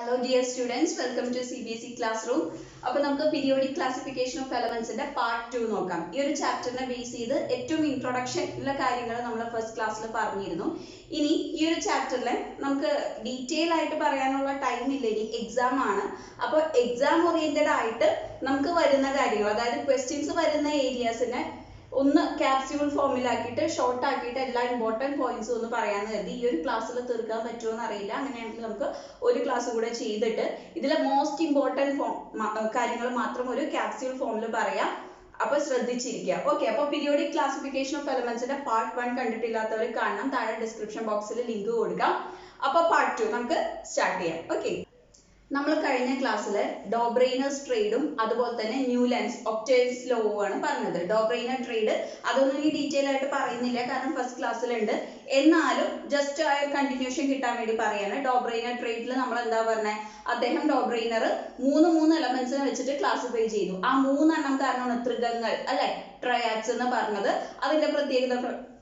Hello dear students, welcome to CBSE classroom. അപ്പോൾ നമുക്ക് periodic classification of elements ന്റെ part 2 നോക്കാം. ഈ ഒരു ചാപ്റ്ററിനെ ബേസ് ചെയ്ത് ഏറ്റവും ഇൻട്രൊഡക്ഷൻ ഉള്ള കാര്യങ്ങൾ നമ്മൾ ഫസ്റ്റ് ക്ലാസ്സിൽ പറഞ്ഞിരുന്നു. ഇനി ഈ ഒരു ചാപ്റ്ററിൽ നമുക്ക് ഡീറ്റെയിൽ ആയിട്ട് പറയാനുള്ള ടൈം ഇല്ല, ഇനി എക്സാം ആണ്. അപ്പോൾ എക്സാം ഓറിയന്റഡ് ആയിട്ട് നമുക്ക് വരുന്ന കാര്യങ്ങൾ, അതായത് ക്വസ്റ്റ്യൻസ് വരുന്ന ഏരിയാസിനെ ഒന്ന് ക്യാപ്സ്യൂൾ ഫോമിലാക്കിയിട്ട് ഷോർട്ട് ആക്കിയിട്ട് എല്ലാ ഇമ്പോർട്ടൻറ്റ് പോയിന്റ്സ് ഒന്ന് പറയാന്ന് കരുതി. ഈ ഒരു ക്ലാസ്സിൽ തീർക്കാൻ പറ്റുമോ എന്ന് അറിയില്ല. അങ്ങനെയാണെങ്കിൽ നമുക്ക് ഒരു ക്ലാസ് കൂടെ ചെയ്തിട്ട് ഇതിലെ മോസ്റ്റ് ഇമ്പോർട്ടൻറ്റ് കാര്യങ്ങൾ മാത്രം ഒരു ക്യാപ്സ്യൂൾ ഫോമിൽ പറയാം. അപ്പോൾ ശ്രദ്ധിച്ചിരിക്കുക. ഓക്കെ, അപ്പോൾ പീരിയോഡിക് ക്ലാസിഫിക്കേഷൻ ഓഫ് എലമെന്റ്സിന്റെ പാർട്ട് 1 കണ്ടിട്ടില്ലാത്തവർ കാണണം, താഴെ ഡിസ്ക്രിപ്ഷൻ ബോക്സിൽ ലിങ്ക് കൊടുക്കാം. അപ്പോൾ പാർട്ട് 2 നമുക്ക് സ്റ്റാർട്ട് ചെയ്യാം. ഓക്കെ, നമ്മൾ കഴിഞ്ഞ ക്ലാസ്സിൽ ഡോബ്രെയ്നേഴ്സ് ട്രേഡും അതുപോലെ തന്നെ ന്യൂലൻഡ്സ് ഒക്ടേവ്സ് ലോവും ആണ് പറഞ്ഞത്. ഡോബ്രെയ്നർ ട്രേഡ് അതൊന്നും ഇനി ഡീറ്റെയിൽ ആയിട്ട് പറയുന്നില്ല, കാരണം ഫസ്റ്റ് ക്ലാസ്സിലുണ്ട്. എന്നാലും ജസ്റ്റ് ആ കണ്ടിന്യൂഷൻ കിട്ടാൻ വേണ്ടി പറയാണ്. ഡോബ്രെയ്നർ ട്രേഡിൽ നമ്മൾ എന്താ പറഞ്ഞത്, അദ്ദേഹം ഡോബ്രെയ്നർ മൂന്ന് എലമെന്റ്സിനെ വെച്ചിട്ട് ക്ലാസിഫൈ ചെയ്തു. ആ 3 എണ്ണം കാരണമാണ് ത്രികങ്ങൾ അല്ലെ, ട്രയാഡ്സ് എന്ന് പറഞ്ഞത്. അതിന്റെ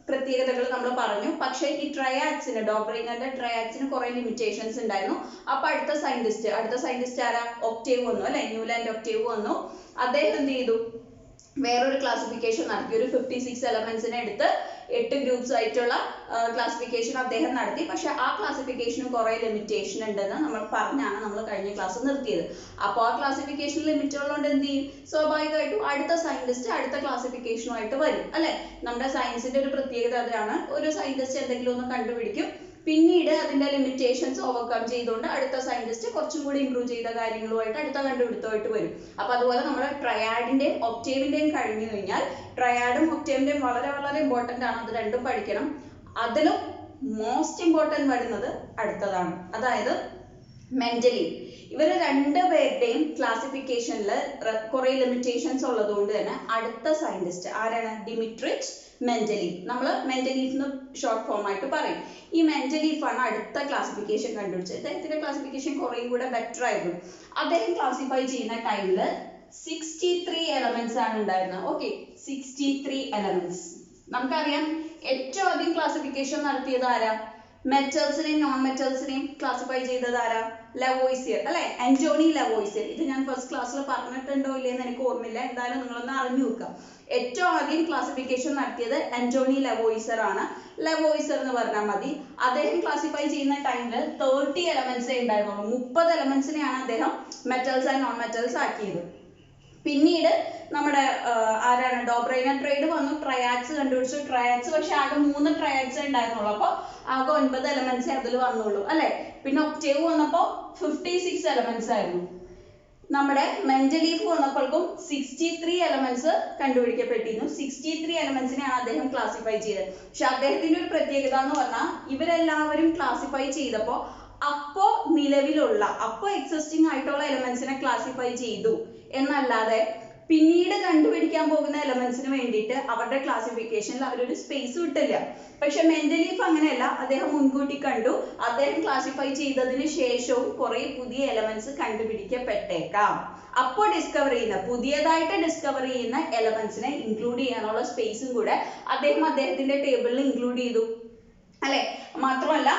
പ്രത്യേകതകൾ നമ്മൾ പറഞ്ഞു. പക്ഷേ ഈ ട്രയാഡ്സിന്, ഡോബ്രെയ്നറിന്റെ ട്രയാഡ്സിന് കുറെ ലിമിറ്റേഷൻസ് ഉണ്ടായിരുന്നു. അപ്പൊ അടുത്ത സയന്റിസ്റ്റ് ആരാ, ഒക്ടേവ് വന്നു അല്ലെ, ന്യൂലാൻഡ് ഒക്ടേവ് വന്നു. അദ്ദേഹം എന്ത് ചെയ്തു, വേറൊരു ക്ലാസിഫിക്കേഷൻ നടത്തി. ഒരു 56 എലമെന്റ്സിനെ എടുത്ത് 8 ഗ്രൂപ്പ്സ് ആയിട്ടുള്ള ക്ലാസിഫിക്കേഷൻ അദ്ദേഹം നടത്തി. പക്ഷെ ആ ക്ലാസിഫിക്കേഷന് കുറെ ലിമിറ്റേഷൻ ഉണ്ടെന്ന് നമ്മൾ പറഞ്ഞാണ് നമ്മൾ കഴിഞ്ഞ ക്ലാസ് നിർത്തിയത്. അപ്പോൾ ആ ക്ലാസിഫിക്കേഷൻ ലിമിറ്റ് ഉള്ളതുകൊണ്ട് എന്ത് ചെയ്യും, സ്വാഭാവികമായിട്ടും അടുത്ത സയന്റിസ്റ്റ് അടുത്ത ക്ലാസിഫിക്കേഷനുമായിട്ട് വരും അല്ലെ. നമ്മുടെ സയൻസിന്റെ ഒരു പ്രത്യേകത അതാണ്, ഒരു സയന്റിസ്റ്റ് എന്തെങ്കിലും ഒന്ന് കണ്ടുപിടിക്കും, പിന്നീട് അതിന്റെ ലിമിറ്റേഷൻസ് ഓവർകം ചെയ്തുകൊണ്ട് അടുത്ത സയന്റിസ്റ്റ് കുറച്ചും കൂടി ഇംപ്രൂവ് ചെയ്ത കാര്യങ്ങളുമായിട്ട് അടുത്ത കണ്ടുപിടുത്തമായിട്ട് വരും. അപ്പൊ അതുപോലെ നമ്മുടെ ട്രയാഡിന്റെയും ഒക്ടേവിന്റെയും കഴിഞ്ഞു കഴിഞ്ഞാൽ, ട്രയാഡും ഒക്ടേവിന്റെയും വളരെ വളരെ ഇമ്പോർട്ടന്റ് ആണ്, അത് രണ്ടും പഠിക്കണം. അതിലും മോസ്റ്റ് ഇമ്പോർട്ടന്റ് വരുന്നത് അടുത്തതാണ്, അതായത് മെന്റലീവ്. ഇവര് രണ്ടുപേരുടെയും ക്ലാസിഫിക്കേഷനിൽ കുറെ ലിമിറ്റേഷൻസ് ഉള്ളതുകൊണ്ട് തന്നെ അടുത്ത സയന്റിസ്റ്റ് ആരാണ്, ഡിമിട്രിച്ച് മെന്റലീവ്. നമ്മൾ മെന്റലീഫ് ഷോർട്ട് ഫോം ആയിട്ട് പറയും. ഈ മെന്റലീഫ് ആണ് അടുത്ത ക്ലാസിഫിക്കേഷൻ കണ്ടുപിടിച്ചത്. അദ്ദേഹത്തിന്റെ ക്ലാസിഫിക്കേഷൻ കുറേയും കൂടെ ബെറ്റർ ആയിരുന്നു. അദ്ദേഹം ക്ലാസിഫൈ ചെയ്യുന്ന ടൈമില് 63 എലമെന്റ്സ് ആണ് ഉണ്ടായിരുന്നത്. Okay, 63 elements. നമുക്കറിയാം ഏറ്റവും അധികം ക്ലാസിഫിക്കേഷൻ നടത്തിയത് ആരാ, മെറ്റൽസിനെയും നോൺ മെറ്റൽസിനെയും ക്ലാസിഫൈ ചെയ്തത് ആരാ, ലവോയിസിയർ അല്ലെ, ആന്റോണി ലവോയിസിയർ. ഇത് ഞാൻ ഫസ്റ്റ് ക്ലാസ്സിൽ പറഞ്ഞിട്ടുണ്ടോ ഇല്ലെന്ന് എനിക്ക് ഓർമ്മയില്ല, എന്തായാലും നിങ്ങളൊന്ന് അറിഞ്ഞു വെക്കുക. ഏറ്റവും ആദ്യം ക്ലാസിഫിക്കേഷൻ നടത്തിയത് ആന്റോണി ലവോയിസർ ആണ്. ലവോയിസർ എന്ന് പറഞ്ഞാൽ മതി. അദ്ദേഹം ക്ലാസിഫൈ ചെയ്യുന്ന ടൈമിൽ 30 എലമെന്റ്സേ ഉണ്ടായിരുന്നുള്ളൂ. 30 എലമെന്റ്സിനെയാണ് അദ്ദേഹം മെറ്റൽസ് ആൻഡ് നോൺ മെറ്റൽസ് ആക്കിയത്. പിന്നീട് നമ്മുടെ ആരാണ്, ഡോബ്രെയ്നർ ട്രേഡ് വന്നു, ട്രയാഡ്സ് കണ്ടുപിടിച്ചു. ട്രയാഡ്സ് പക്ഷെ ആകെ 3 ട്രയാഡ്സ് ഉണ്ടായിരുന്നുള്ളൂ. അപ്പൊ ആകെ 9 എലമെന്റ്സ് അതിൽ വന്നുള്ളൂ അല്ലെ. പിന്നെ ഒക്ടേവ് വന്നപ്പോ 56 എലമെന്റ്സ് ആയിരുന്നു. നമ്മുടെ മെന്റലീഫ് വന്നപ്പോഴേക്കും 63 എലമെന്റ്സ് കണ്ടുപിടിക്കപ്പെട്ടിരുന്നു. 63 എലമെന്റ്സിനെയാണ് അദ്ദേഹം ക്ലാസിഫൈ ചെയ്തത്. പക്ഷെ അദ്ദേഹത്തിന്റെ ഒരു പ്രത്യേകത എന്ന് പറഞ്ഞാൽ, ഇവരെല്ലാവരും ക്ലാസിഫൈ ചെയ്തപ്പോ അപ്പോ നിലവിലുള്ള, അപ്പോ എക്സിസ്റ്റിംഗ് ആയിട്ടുള്ള എലമെന്റ്സിനെ ക്ലാസിഫൈ ചെയ്തു എന്നല്ലാതെ പിന്നീട് കണ്ടുപിടിക്കാൻ പോകുന്ന എലമെന്റ്സിന് വേണ്ടിയിട്ട് അവരുടെ ക്ലാസിഫിക്കേഷനിൽ അവരൊരു സ്പേസ് വിട്ടില്ല. പക്ഷെ മെന്റലീഫ് അങ്ങനെയല്ല, അദ്ദേഹം മുൻകൂട്ടി കണ്ടു. അദ്ദേഹം ക്ലാസിഫൈ ചെയ്തതിന് ശേഷവും കുറെ പുതിയ എലമെന്റ്സ് കണ്ടുപിടിക്കപ്പെട്ടേക്കാം. അപ്പോൾ പുതിയതായിട്ട് ഡിസ്കവർ ചെയ്യുന്ന എലമെന്റ്സിനെ ഇൻക്ലൂഡ് ചെയ്യാനുള്ള സ്പേസും കൂടെ അദ്ദേഹം അദ്ദേഹത്തിന്റെ ടേബിളിൽ ഇൻക്ലൂഡ് ചെയ്തു അല്ലെ. മാത്രമല്ല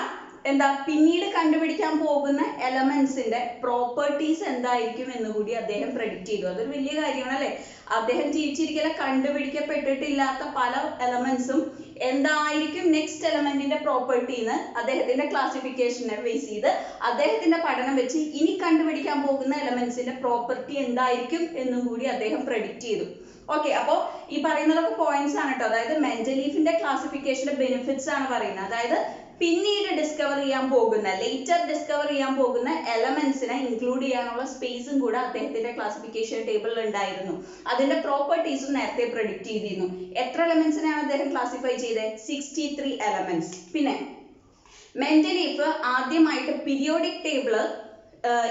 എന്താ, പിന്നീട് കണ്ടുപിടിക്കാൻ പോകുന്ന എലമെന്റ്സിന്റെ പ്രോപ്പർട്ടീസ് എന്തായിരിക്കും എന്ന് കൂടി അദ്ദേഹം പ്രെഡിക്റ്റ് ചെയ്തു. അതൊരു വലിയ കാര്യമാണ് അല്ലെ. അദ്ദേഹം ജീവിച്ചിരിക്കല കണ്ടുപിടിക്കപ്പെട്ടിട്ടില്ലാത്ത പല എലമെന്റ്സും എന്തായിരിക്കും നെക്സ്റ്റ് എലമെന്റിന്റെ പ്രോപ്പർട്ടി എന്ന് അദ്ദേഹത്തിന്റെ ക്ലാസിഫിക്കേഷനെ ബേസ് ചെയ്ത് അദ്ദേഹത്തിന്റെ പഠനം വെച്ച് ഇനി കണ്ടുപിടിക്കാൻ പോകുന്ന എലമെന്റ്സിന്റെ പ്രോപ്പർട്ടി എന്തായിരിക്കും എന്നും കൂടി അദ്ദേഹം പ്രെഡിക്റ്റ് ചെയ്തു. ഓക്കെ, അപ്പോൾ ഈ പറയുന്നതൊക്കെ പോയിന്റ്സ് ആണ് കേട്ടോ. അതായത് മെന്റലീഫിന്റെ ക്ലാസിഫിക്കേഷന്റെ ബെനിഫിറ്റ്സ് ആണ് പറയുന്നത്. അതായത് പിന്നീട് ലേറ്റർ ഡിസ്കവർ ചെയ്യാൻ പോകുന്ന എലമെന്റ്സിനെ ഇൻക്ലൂഡ് ചെയ്യാനുള്ള സ്പേസും കൂടെ അദ്ദേഹത്തിന്റെ ക്ലാസിഫിക്കേഷൻ ടേബിളിൽ ഉണ്ടായിരുന്നു. അതിന്റെ പ്രോപ്പർട്ടീസും നേരത്തെ പ്രെഡിക്റ്റ് ചെയ്തിരുന്നു. എത്ര എലമെന്റ്സിനെയാണ് അദ്ദേഹം ക്ലാസിഫൈ ചെയ്തത്, 63 എലമെന്റ്സ്. പിന്നെ മെന്റലീഫ് ആദ്യമായിട്ട് പീരിയോഡിക് ടേബിൾ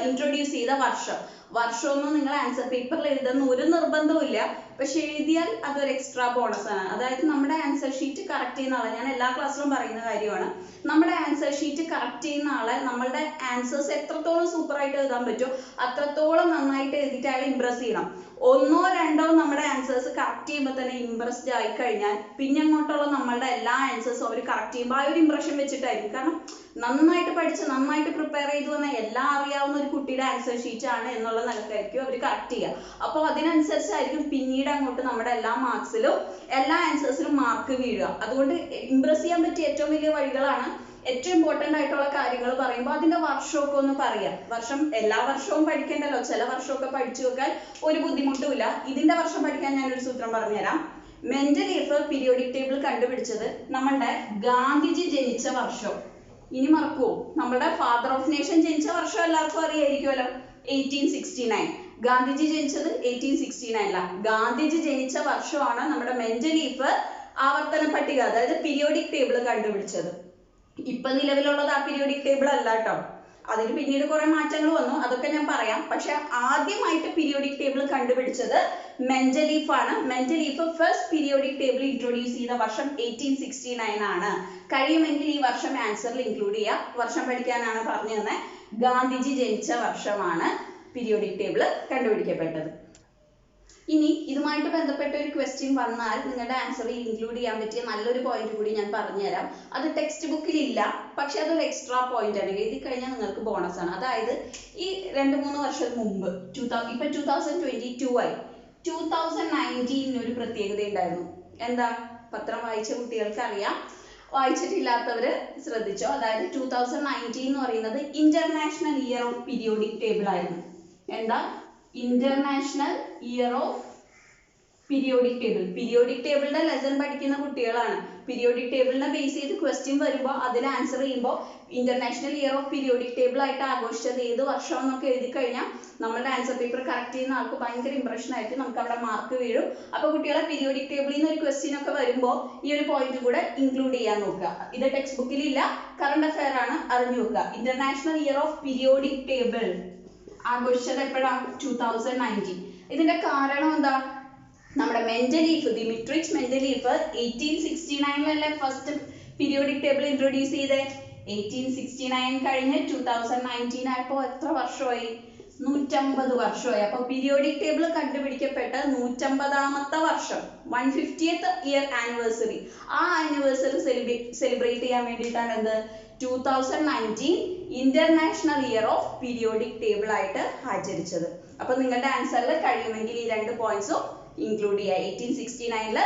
ഇൻട്രൊഡ്യൂസ് ചെയ്ത വർഷമൊന്നും നിങ്ങൾ ആൻസർ പേപ്പറിൽ എഴുതുന്ന ഒരു നിർബന്ധവും ഇല്ല. പക്ഷെ എഴുതിയാൽ അതൊരു എക്സ്ട്രാ ബോണസ് ആണ്. അതായത് നമ്മുടെ ആൻസർ ഷീറ്റ് കറക്റ്റ് ചെയ്യുന്ന ആളെ, ഞാൻ എല്ലാ ക്ലാസ്സിലും പറയുന്ന കാര്യമാണ്, നമ്മുടെ ആൻസർ ഷീറ്റ് കറക്റ്റ് ചെയ്യുന്ന ആളെ നമ്മളുടെ ആൻസേഴ്സ് എത്രത്തോളം സൂപ്പർ ആയിട്ട് എഴുതാൻ പറ്റുമോ അത്രത്തോളം നന്നായിട്ട് എഴുതിയിട്ട് അയാളെ ഇംപ്രസ് ചെയ്യണം. ഒന്നോ രണ്ടോ നമ്മുടെ ആൻസേഴ്സ് കറക്റ്റ് ചെയ്യുമ്പോൾ തന്നെ ഇംപ്രസ്ഡ് ആയി കഴിഞ്ഞാൽ പിന്നെ അങ്ങോട്ടുള്ള നമ്മളുടെ എല്ലാ ആൻസേഴ്സും അവർ കറക്റ്റ് ചെയ്യുമ്പോൾ ആ ഒരു ഇംപ്രഷൻ വെച്ചിട്ടായിരിക്കും. കാരണം നന്നായിട്ട് പഠിച്ച് നന്നായിട്ട് പ്രിപ്പയർ ചെയ്തു വന്ന എല്ലാം അറിയാവുന്ന ഒരു കുട്ടിയുടെ ആൻസർ ഷീറ്റ് ആണ് എന്നുള്ള നിലക്കായിരിക്കും അവർ കറക്റ്റ് ചെയ്യുക. അപ്പോൾ അതിനനുസരിച്ചായിരിക്കും പിന്നീട് അങ്ങോട്ട് നമ്മുടെ എല്ലാ മാർക്സിലും എല്ലാ ആൻസേഴ്സിലും മാർക്ക് വീഴുക. അതുകൊണ്ട് ഇംപ്രസ് ചെയ്യാൻ പറ്റിയ ഏറ്റവും വലിയ വഴികളാണ് ഏറ്റവും ഇമ്പോർട്ടന്റ് ആയിട്ടുള്ള കാര്യങ്ങൾ പറയുമ്പോൾ അതിന്റെ വർഷമൊക്കെ ഒന്ന് പറയാം. വർഷം എല്ലാ വർഷവും പഠിക്കേണ്ടല്ലോ, ചില വർഷമൊക്കെ പഠിച്ചു വെക്കാൻ ഒരു ബുദ്ധിമുട്ടുമില്ല. ഇതിന്റെ വർഷം പഠിക്കാൻ ഞാനൊരു സൂത്രം പറഞ്ഞുതരാം. മെൻഡലീഫ് പീരിയോഡിക് ടേബിൾ കണ്ടുപിടിച്ചത് നമ്മളുടെ ഗാന്ധിജി ജനിച്ച വർഷം. ഇനി മറക്കുവോ? നമ്മുടെ ഫാദർ ഓഫ് നേഷൻ ജനിച്ച വർഷം എല്ലാവർക്കും അറിയായിരിക്കുമല്ലോ, 1869. ഗാന്ധിജി ജനിച്ചത് 1869 ഗാന്ധിജി ജനിച്ച വർഷമാണ് നമ്മുടെ മെൻഡലീഫ് ആവർത്തന പട്ടിക, അതായത് പീരിയോഡിക് ടേബിൾ കണ്ടുപിടിച്ചത്. ഇപ്പൊ നിലവിലുള്ളത് ആ പീരിയോഡിക് ടേബിൾ അല്ല കേട്ടോ, അതിന് പിന്നീട് കുറെ മാറ്റങ്ങൾ വന്നു, അതൊക്കെ ഞാൻ പറയാം. പക്ഷെ ആദ്യമായിട്ട് പീരിയോഡിക് ടേബിൾ കണ്ടുപിടിച്ചത് മെൻഡലീഫ് ആണ്. Mendeleev first periodic table introduce ചെയ്ത വർഷം 1869 ആണ്. കഴിയുമെങ്കിൽ ഈ വർഷം ആൻസറിൽ ഇൻക്ലൂഡ് ചെയ്യുക. വർഷം പഠിക്കാനാണ് പറഞ്ഞു തന്നെ. ഗാന്ധിജി ജനിച്ച വർഷമാണ് പീരിയോഡിക് ടേബിൾ കണ്ടുപിടിക്കപ്പെട്ടത്. ഇനി ഇതുമായിട്ട് ബന്ധപ്പെട്ട ഒരു ക്വസ്റ്റ്യൻ വന്നാൽ നിങ്ങളുടെ ആൻസറിൽ ഇൻക്ലൂഡ് ചെയ്യാൻ പറ്റിയ നല്ലൊരു പോയിന്റ് കൂടി ഞാൻ പറഞ്ഞുതരാം. അത് ടെക്സ്റ്റ് ബുക്കിൽ ഇല്ല, പക്ഷെ അതൊരു എക്സ്ട്രാ പോയിന്റ് ആണ്, എഴുതി കഴിഞ്ഞാൽ നിങ്ങൾക്ക് ബോണസ് ആണ്. അതായത് ഈ 2-3 വർഷം മുമ്പ് ഇപ്പൊ 2022 ആയി, 2019 ഒരു പ്രത്യേകത ഉണ്ടായിരുന്നു. എന്താ? പത്രം വായിച്ച കുട്ടികൾക്ക് അറിയാം, വായിച്ചിട്ടില്ലാത്തവര് ശ്രദ്ധിച്ചോ. അതായത് 2019 എന്ന് പറയുന്നത് international year of periodic table ആയിരുന്നു. എന്താ? International year of periodic table. Periodic ടേബിളിന്റെ ലെസൺ പഠിക്കുന്ന കുട്ടികളാണ്. പീരിയോഡിക് ടേബിളിനെ ബേസ് ചെയ്ത് ക്വസ്റ്റ്യൻ വരുമ്പോൾ അതിൽ ആൻസർ ചെയ്യുമ്പോൾ international year of periodic table ആയിട്ട് ആഘോഷിച്ചത് ഏത് വർഷം എന്നൊക്കെ എഴുതി കഴിഞ്ഞാൽ നമ്മുടെ ആൻസർ പേപ്പർ കറക്റ്റ് ചെയ്യുന്ന ആൾക്ക് ഭയങ്കര ഇംപ്രഷൻ ആയിട്ട് നമുക്ക് അവിടെ മാർക്ക് വീഴും. അപ്പൊ കുട്ടികളെ പീരിയോഡിക് ടേബിളിൽ നിന്ന് ഒരു ക്വസ്റ്റ്യൻ ഒക്കെ വരുമ്പോൾ ഈ ഒരു പോയിന്റ് കൂടെ ഇൻക്ലൂഡ് ചെയ്യാൻ നോക്കുക. ഇത് ടെക്സ്റ്റ് ബുക്കിൽ ഇല്ല, കറണ്ട് അഫയർ ആണ്, അറിഞ്ഞു നോക്കുക. International year of periodic table ആഘോഷിച്ചത് എപ്പോഴാണ്? 2019. ഇതിന്റെ കാരണം എന്താ? നമ്മുടെ Mendeleev, Dmitrich Mendeleev 1869 first periodic table introduce ചെയ്തേ. 1869 കഴിഞ്ഞ് 2019 ആയപ്പോ എത്ര വർഷമായി? 150 വർഷമായി. അപ്പൊ പീരിയോഡിക് ടേബിൾ കണ്ടുപിടിക്കപ്പെട്ട 150ാമത്തെ വർഷം, 150th ഇയർ ആനിവേഴ്സറി. ആ ആനിവേഴ്സറി സെലിബ്രേറ്റ് ചെയ്യാൻ വേണ്ടിയിട്ടാണ് എന്ത് 2019 international year of periodic table ആയിട്ട് ആചരിച്ചത്. അപ്പൊ നിങ്ങളുടെ ആൻസറിൽ കഴിയുമെങ്കിൽ ഈ 2 പോയിന്റ്സും ഇൻക്ലൂഡ് ചെയ്യുക. 1869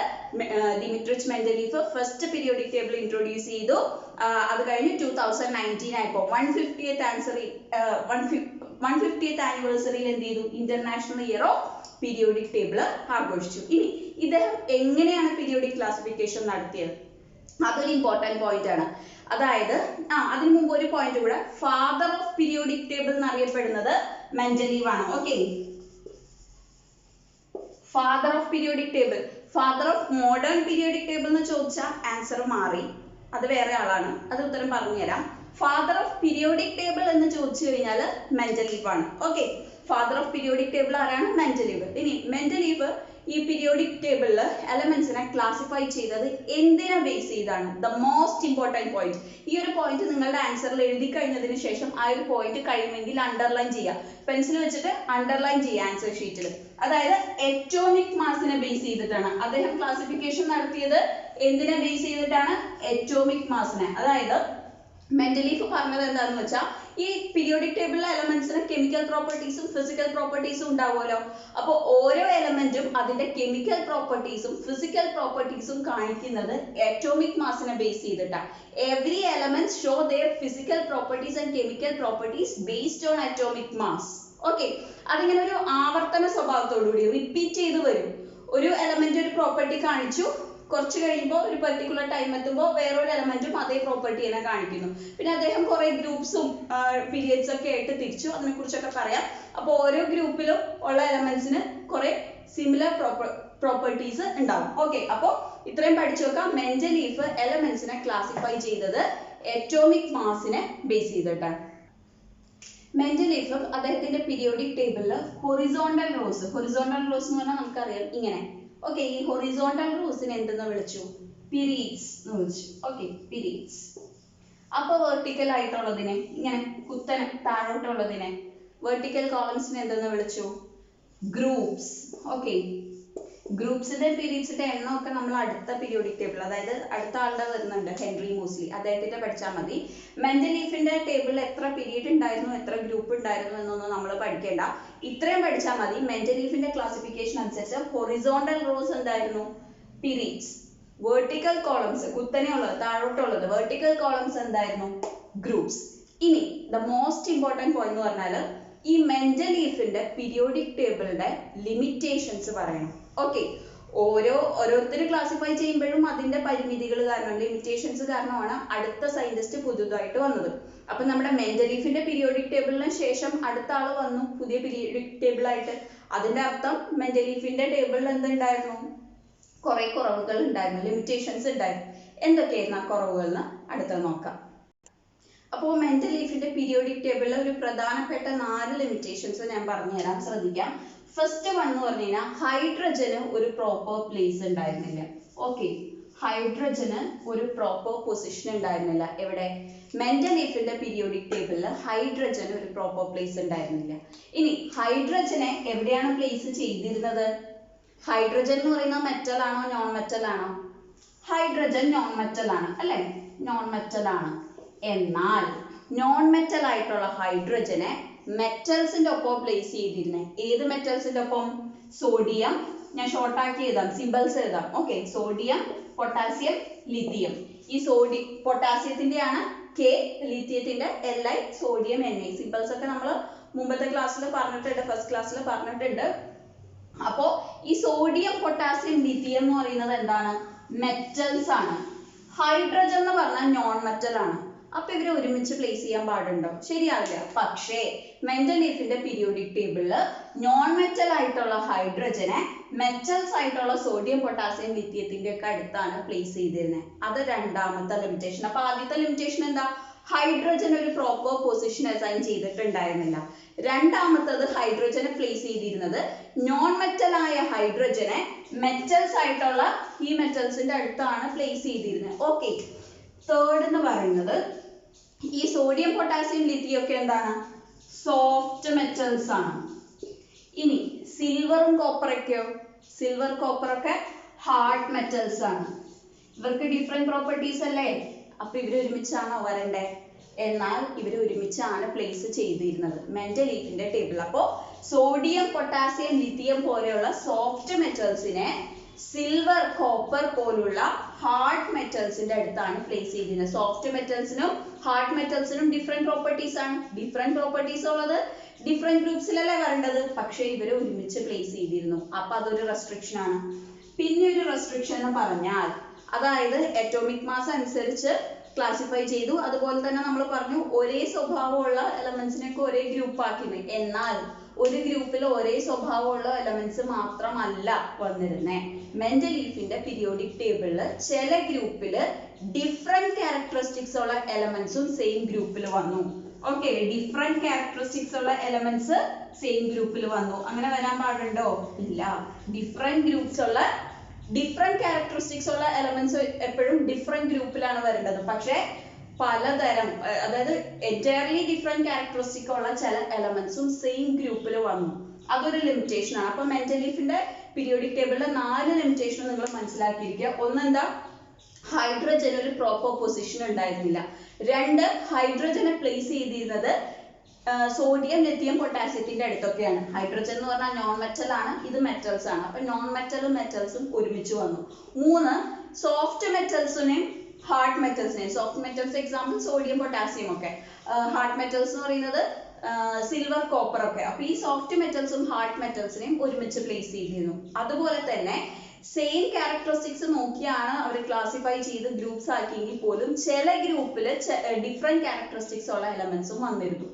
Dmitrich Mendeleev first periodic table introduce ചെയ്തു. അത് കഴിഞ്ഞ് 2019 ആയപ്പോൾ 150th ആനിവേഴ്സറിയിൽ എന്ത് ചെയ്തു? International year of periodic table ആഘോഷിച്ചു. ഇനി ഇദ്ദേഹം എങ്ങനെയാണ് പീരിയോഡിക് ക്ലാസിഫിക്കേഷൻ നടത്തിയത്? അതൊരു ഇമ്പോർട്ടന്റ് പോയിന്റ് ആണ്. അതായത് അതിനു മുമ്പ് ഒരു പോയിന്റ് കൂടെ, ഫാദർ ഓഫ് പീരിയോഡിക് ടേബിൾ എന്നറിയപ്പെടുന്നത് മെൻഡലീവ് ആണ്. Okay, father of periodic table. Father of modern periodic table എന്ന് ചോദിച്ചാൽ ആൻസർ മാറി, അത് വേറെ ആളാണ്, അത് ഉത്തരം പറഞ്ഞുതരാം. ഫാദർ ഓഫ് പീരിയോഡിക് ടേബിൾ എന്ന് ചോദിച്ചു കഴിഞ്ഞാൽ മെൻഡലീവ് ആണ്. Okay, father of periodic table ആരാണ്? മെൻഡലീവ്. ഇനി മെൻഡലീവ് ഈ പീരിയോഡിക് ടേബിളിൽ എലമെന്റ്സിനെ ക്ലാസിഫൈ ചെയ്തത് എന്തിനെ ബേസ് ചെയ്താണ്? The most important point. ഈ ഒരു പോയിന്റ് നിങ്ങളുടെ ആൻസറിൽ എഴുതി കഴിഞ്ഞതിന് ശേഷം ആ ഒരു പോയിന്റ് കഴിയുമെങ്കിൽ അണ്ടർലൈൻ ചെയ്യുക, പെൻസിൽ വെച്ചിട്ട് അണ്ടർലൈൻ ചെയ്യുക ആൻസർ ഷീറ്റിൽ. അതായത് അറ്റോമിക് മാസിനെ ബേസ് ചെയ്തിട്ടാണ് അദ്ദേഹം ക്ലാസിഫിക്കേഷൻ നടത്തിയത്. എന്തിനെ ബേസ് ചെയ്തിട്ടാണ്? അറ്റോമിക് മാസിനെ. അതായത് മെൻഡലീഫ് പറഞ്ഞത് എന്താണെന്ന് വെച്ചാൽ ഈ പീരിയോഡിക് ടേബിളിലെ എലമെന്റ്സിന് കെമിക്കൽ പ്രോപ്പർട്ടീസും ഫിസിക്കൽ പ്രോപ്പർട്ടീസും ഉണ്ടാവുമല്ലോ. അപ്പോൾ ഓരോ എലമെന്റും അതിന്റെ കെമിക്കൽ പ്രോപ്പർട്ടീസും ഫിസിക്കൽ പ്രോപ്പർട്ടീസും കാണിക്കുന്നത് അറ്റോമിക് മാസിനെ ബേസ് ചെയ്തിട്ടാണ്. Every element show their physical properties and chemical properties based on atomic mass. Okay, അതിങ്ങനെ ഒരു ആവർത്തന സ്വഭാവത്തോടുകൂടി റിപ്പീറ്റ് ചെയ്ത് വരും. ഒരു എലമെന്റ് ഒരു പ്രോപ്പർട്ടി കാണിച്ചു, കുറച്ച് കഴിയുമ്പോൾ ഒരു പെർട്ടിക്കുലർ ടൈം എത്തുമ്പോൾ വേറൊരു എലമെന്റും അതേ പ്രോപ്പർട്ടി തന്നെ കാണിക്കുന്നു. പിന്നെ അദ്ദേഹം കുറെ ഗ്രൂപ്പ്സും പീരിയഡ്സ് ഒക്കെ ആയിട്ട് തിരിച്ചു, അതിനെ കുറിച്ചൊക്കെ പറയാം. അപ്പോൾ ഓരോ ഗ്രൂപ്പിലും ഉള്ള എലമെന്റ്സിന് കുറെ സിമിലർ പ്രോപ്പർട്ടീസ് ഉണ്ടാവും. ഓക്കെ, അപ്പോൾ ഇത്രയും പഠിച്ചു നോക്കാം. മെൻഡലീഫ് എലമെന്റ്സിനെ ക്ലാസിഫൈ ചെയ്തത് അറ്റോമിക് മാസിനെ ബേസ് ചെയ്തിട്ടാണ്. മെൻഡലീഫും അദ്ദേഹത്തിന്റെ പീരിയോഡിക് ടേബിളിൽ ഹൊറിസോണ്ടൽ റോസ് എന്ന് പറഞ്ഞാൽ നമുക്കറിയാം ഇങ്ങനെ. ഓക്കെ, ഈ ഹൊറിസോണ്ടൽ റോസിനെ എന്തെന്ന് വിളിച്ചു? പീരീഡ്സ് എന്ന് വിളിച്ചു. Okay, periods. അപ്പൊ വെർട്ടിക്കൽ ആയിട്ടുള്ളതിനെ, ഇങ്ങനെ കുത്തനെ താഴോട്ടുള്ളതിനെ, വെർട്ടിക്കൽ കോളംസിനെ എന്തെന്ന് വിളിച്ചു? ഗ്രൂപ്പ്സ്. ഓക്കെ, ഗ്രൂപ്പ്സിന്റെ പീരീഡ്സിന്റെ എണ്ണം ഒക്കെ നമ്മൾ അടുത്ത പീരിയോഡിക് ടേബിൾ, അതായത് അടുത്ത ആളുടെ വരുന്നുണ്ട്, ഹെൻറി മൂസ്ലി, അദ്ദേഹത്തിന്റെ പഠിച്ചാൽ മതി. മെൻഡലീഫിന്റെ ടേബിളിൽ എത്ര പീരീഡ് ഉണ്ടായിരുന്നു, എത്ര ഗ്രൂപ്പ് ഉണ്ടായിരുന്നു എന്നൊന്നും നമ്മൾ പഠിക്കേണ്ട. ഇത്രയും പഠിച്ചാൽ മതി. മെൻഡലീഫിന്റെ ക്ലാസിഫിക്കേഷൻ അനുസരിച്ച് ഹൊറിസോണ്ടൽ റോസ് എന്തായിരുന്നു? പീരീഡ്സ്. വെർട്ടിക്കൽ കോളംസ്, കുത്തനെയുള്ളത്, താഴോട്ടുള്ളത്, വെർട്ടിക്കൽ കോളംസ് എന്തായിരുന്നു? ഗ്രൂപ്പ്സ്. ഇനി ദ മോസ്റ്റ് ഇമ്പോർട്ടന്റ് പോയിന്റ് എന്ന് പറഞ്ഞാൽ ഈ മെൻഡലീഫിന്റെ പീരിയോഡിക് ടേബിളിന്റെ ലിമിറ്റേഷൻസ് പറയണം. ഓക്കെ, ഓരോരുത്തർ ക്ലാസിഫൈ ചെയ്യുമ്പോഴും അതിന്റെ പരിമിതികൾ കാരണം, ലിമിറ്റേഷൻസ് കാരണമാണ് അടുത്ത സയന്റിസ്റ്റ് പുതുതായിട്ട് വന്നത്. അപ്പൊ നമ്മുടെ മെൻഡലീഫിന്റെ പീരിയോഡിക് ടേബിളിന് ശേഷം അടുത്ത ആള് വന്നു പുതിയ പീരിയോഡിക് ടേബിൾ ആയിട്ട്. അതിന്റെ അർത്ഥം മെൻഡലീഫിന്റെ ടേബിളിൽ എന്തുണ്ടായിരുന്നു? കുറെ കുറവുകൾ ഉണ്ടായിരുന്നു, ലിമിറ്റേഷൻസ് ഉണ്ടായിരുന്നു. എന്തൊക്കെയായിരുന്നു ആ കുറവുകൾ എന്ന് അടുത്ത നോക്കാം. അപ്പോൾ മെൻഡലീഫിന്റെ പീരിയോഡിക് ടേബിളിൽ ഒരു പ്രധാനപ്പെട്ട 4 ലിമിറ്റേഷൻസ് ഞാൻ പറഞ്ഞുതരാം, ശ്രദ്ധിക്കാം. ഫസ്റ്റ് വൺ എന്ന് പറഞ്ഞു കഴിഞ്ഞാൽ ഹൈഡ്രജന് ഒരു പ്രോപ്പർ പ്ലേസ് ഉണ്ടായിരുന്നില്ല. ഓക്കെ, ഹൈഡ്രജന് ഒരു പ്രോപ്പർ പൊസിഷൻ ഉണ്ടായിരുന്നില്ല. എവിടെ? മെൻഡലീഫിന്റെ പീരിയോഡിക് ടേബിളിൽ ഹൈഡ്രജന് ഒരു പ്രോപ്പർ പ്ലേസ് ഉണ്ടായിരുന്നില്ല. ഇനി ഹൈഡ്രജനെ എവിടെയാണ് പ്ലേസ് ചെയ്തിരുന്നത്? ഹൈഡ്രജൻ എന്ന് പറയുന്ന മെറ്റൽ ആണോ നോൺ മെറ്റൽ ആണോ? ഹൈഡ്രജൻ നോൺ മെറ്റൽ ആണ്, അല്ലെ? നോൺ മെറ്റൽ ആണ്. എന്നാൽ നോൺ മെറ്റൽ ആയിട്ടുള്ള ഹൈഡ്രജനെ മെറ്റൽസിന്റെ ഒപ്പം പ്ലേസ് ചെയ്തിരുന്നേ. ഏത് മെറ്റൽസിന്റെ ഒപ്പം? സോഡിയം, ഞാൻ ഷോർട്ട് ആക്കി എഴുതാം, സിമ്പിൾസ് എഴുതാം. Okay, sodium, potassium, lithium. ഈ പൊട്ടാസ്യത്തിന്റെ ആണ് K, ലിഥിയത്തിന്റെ Li, sodium Na. Symbols ഒക്കെ നമ്മൾ മുമ്പത്തെ ക്ലാസ്സിൽ പറഞ്ഞിട്ടുണ്ട്, ഫസ്റ്റ് ക്ലാസ്സിൽ പറഞ്ഞിട്ടുണ്ട്. അപ്പോ ഈ സോഡിയം, പൊട്ടാസ്യം, ലിഥിയം എന്ന് പറയുന്നത് എന്താണ്? മെറ്റൽസ് ആണ്. ഹൈഡ്രജൻ എന്ന് പറഞ്ഞാൽ നോൺ മെറ്റൽ ആണ്. അപ്പൊ ഇവരെ ഒരുമിച്ച് പ്ലേസ് ചെയ്യാൻ പാടുണ്ടോ? ശരിയാവില്ല. പക്ഷേ മെൻഡലീഫിന്റെ പീരിയോഡിക് ടേബിളിൽ നോൺ മെറ്റൽ ആയിട്ടുള്ള ഹൈഡ്രജനെ മെറ്റൽസ് ആയിട്ടുള്ള സോഡിയം, പൊട്ടാസ്യം, ലിഥിയത്തിന്റെ ഒക്കെ അടുത്താണ് പ്ലേസ് ചെയ്തിരുന്നത്. അത് രണ്ടാമത്തെ ലിമിറ്റേഷൻ. അപ്പൊ ആദ്യത്തെ ലിമിറ്റേഷൻ എന്താ? ഹൈഡ്രജൻ ഒരു പ്രോപ്പർ പൊസിഷൻ അസൈൻ ചെയ്തിട്ടുണ്ടായിരുന്നില്ല. രണ്ടാമത്തത് ഹൈഡ്രജനെ പ്ലേസ് ചെയ്തിരുന്നത് നോൺ മെറ്റൽ ആയ ഹൈഡ്രജനെ മെറ്റൽസ് ആയിട്ടുള്ള ഈ മെറ്റൽസിന്റെ അടുത്താണ് പ്ലേസ് ചെയ്തിരുന്നത്. ഓക്കെ, തേർഡ് എന്ന് പറയുന്നത് ഈ സോഡിയം, പൊട്ടാസ്യം, ലിഥിയം ഒക്കെ എന്താണ്? സോഫ്റ്റ് മെറ്റൽസ് ആണ്. ഇനി സിൽവറും കോപ്പറൊക്കെയോ? സിൽവർ, കോപ്പർ ഒക്കെ ഹാർഡ് മെറ്റൽസ് ആണ്. ഇവർക്ക് ഡിഫറെന്റ് പ്രോപ്പർട്ടീസ് അല്ലേ? അപ്പൊ ഇവർ ഒരുമിച്ചാണോ വരണ്ടേ? എന്നാൽ ഇവർ ഒരുമിച്ചാണ് പ്ലേസ് ചെയ്തിരുന്നത് മെൻഡലീഫിന്റെ ടേബിൾ. അപ്പോ സോഡിയം, പൊട്ടാസ്യം, ലിഥിയം പോലെയുള്ള സോഫ്റ്റ് മെറ്റൽസിനെ സിൽവർ, കോപ്പർ പോലുള്ള ഹാർഡ് മെറ്റൽസിന്റെ അടുത്താണ് പ്ലേസ് ചെയ്തിരുന്നത്. സോഫ്റ്റ് മെറ്റൽസിനും ഹാർഡ് മെറ്റൽസിനും ഡിഫറെന്റ് പ്രോപ്പർട്ടീസ് ആണ്. ഡിഫറെന്റ് പ്രോപ്പർട്ടീസ് ഉള്ളത് ഡിഫറെന്റ് ഗ്രൂപ്പ്സിലല്ലേ വരേണ്ടത്. പക്ഷെ ഇവരെ ഒരുമിച്ച് പ്ലേസ് ചെയ്തിരുന്നു. അപ്പൊ അതൊരു റെസ്ട്രിക്ഷൻ ആണ്. പിന്നെ ഒരു റെസ്ട്രിക്ഷൻ എന്ന് പറഞ്ഞാൽ, അതായത് അറ്റോമിക് മാസ് അനുസരിച്ച് ക്ലാസിഫൈ ചെയ്തു. അതുപോലെ തന്നെ നമ്മൾ പറഞ്ഞു ഒരേ സ്വഭാവമുള്ള എലമെന്റ്സിനൊക്കെ ഒരേ ഗ്രൂപ്പ് ആക്കിയത്. എന്നാൽ ഒരു ഗ്രൂപ്പിൽ ഒരേ സ്വഭാവമുള്ള എലമെന്റ്സ് മാത്രമല്ല വന്നിരുന്നേ. മെൻഡലീഫിന്റെ പീരിയോഡിക് ടേബിളിൽ ചില ഗ്രൂപ്പിൽ ഡിഫറെന്റ് ക്യാരക്ടറിസ്റ്റിക്സ് ഉള്ള എലമെന്റ്സും സെയിം ഗ്രൂപ്പിൽ വന്നു. ഓക്കെ, ഡിഫറെന്റ് ക്യാരക്ടറിസ്റ്റിക്സ് ഉള്ള എലമെന്റ്സ് സെയിം ഗ്രൂപ്പിൽ വന്നു. അങ്ങനെ വരാൻ പാടുണ്ടോ? ഇല്ല. ഡിഫറെന്റ് ക്യാരക്ടറിസ്റ്റിക്സ് ഉള്ള എലമെന്റ്സ് എപ്പോഴും ഡിഫറെന്റ് ഗ്രൂപ്പിലാണ് വരേണ്ടത്. പക്ഷെ പലതരം, അതായത് എൻറ്റയർലി ഡിഫറെന്റ് ക്യാരക്ടറിസ്റ്റിക് ഉള്ള ചില എലമെന്റ്സും സെയിം ഗ്രൂപ്പിൽ വന്നു. അതൊരു ലിമിറ്റേഷൻ ആണ്. അപ്പൊ മെൻഡലീഫിന്റെ പീരിയോഡിക് ടേബിളിലെ 4 ലിമിറ്റേഷൻ നിങ്ങൾ മനസ്സിലാക്കിയിരിക്കുക. ഒന്നെന്താ? ഹൈഡ്രജൻ ഒരു പ്രോപ്പർ പൊസിഷൻ ഉണ്ടായിരുന്നില്ല. 2, ഹൈഡ്രജനെ പ്ലേസ് ചെയ്തിരുന്നത് സോഡിയം, ലിഥിയം, പൊട്ടാസ്യത്തിന്റെ അടുത്തൊക്കെയാണ്. ഹൈഡ്രജൻ എന്ന് പറഞ്ഞാൽ നോൺ മെറ്റൽ ആണ്, ഇത് മെറ്റൽസ് ആണ്. അപ്പൊ നോൺ മെറ്റലും മെറ്റൽസും ഒരുമിച്ച് വന്നു. 3, സോഫ്റ്റ് മെറ്റൽസിനെയും ഹാർഡ് മെറ്റൽസിനെയും, soft metals example sodium, potassium ഒക്കെ, ഹാർഡ് മെറ്റൽസ് എന്ന് പറയുന്നത് സിൽവർ, കോപ്പർ ഒക്കെ. അപ്പൊ ഈ സോഫ്റ്റ് മെറ്റൽസും ഹാർഡ് മെറ്റൽസിനെയും ഒരുമിച്ച് പ്ലേസ് ചെയ്തിരുന്നു. അതുപോലെ തന്നെ സെയിം ക്യാരക്ടറിസ്റ്റിക്സ് നോക്കിയാണ് അവർ ക്ലാസിഫൈ ചെയ്ത് ഗ്രൂപ്പ്സ് ആക്കിയെങ്കിൽ പോലും ചില ഗ്രൂപ്പിൽ ഡിഫറെന്റ് ക്യാരക്ടറിസ്റ്റിക്സ് ഉള്ള എലമെന്റ്സും വന്നിരുന്നു.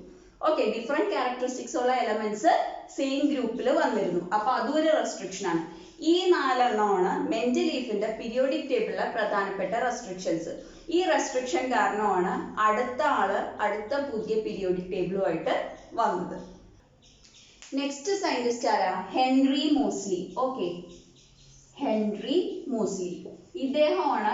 ഓക്കെ, ഡിഫറെന്റ് ക്യാരക്ടറിസ്റ്റിക്സ് ഉള്ള എലമെന്റ്സ് സെയിം ഗ്രൂപ്പിൽ വന്നിരുന്നു. അപ്പൊ അതും ഒരു റെസ്ട്രിക്ഷൻ ആണ്. ഈ 4 എണ്ണമാണ് മെൻഡലീഫിന്റെ പീരിയോഡിക് ടേബിളിലെ പ്രധാനപ്പെട്ട റെസ്ട്രിക്ഷൻസ്. ഈ റെസ്ട്രിക്ഷൻ കാരണമാണ് അടുത്ത പുതിയ പീരിയോഡിക് ടേബിളുമായിട്ട് വന്നത്. നെക്സ്റ്റ് സയന്റിസ്റ്റ് ആരാ? Henry Moseley. Okay, Henry Moseley ഇദ്ദേഹമാണ്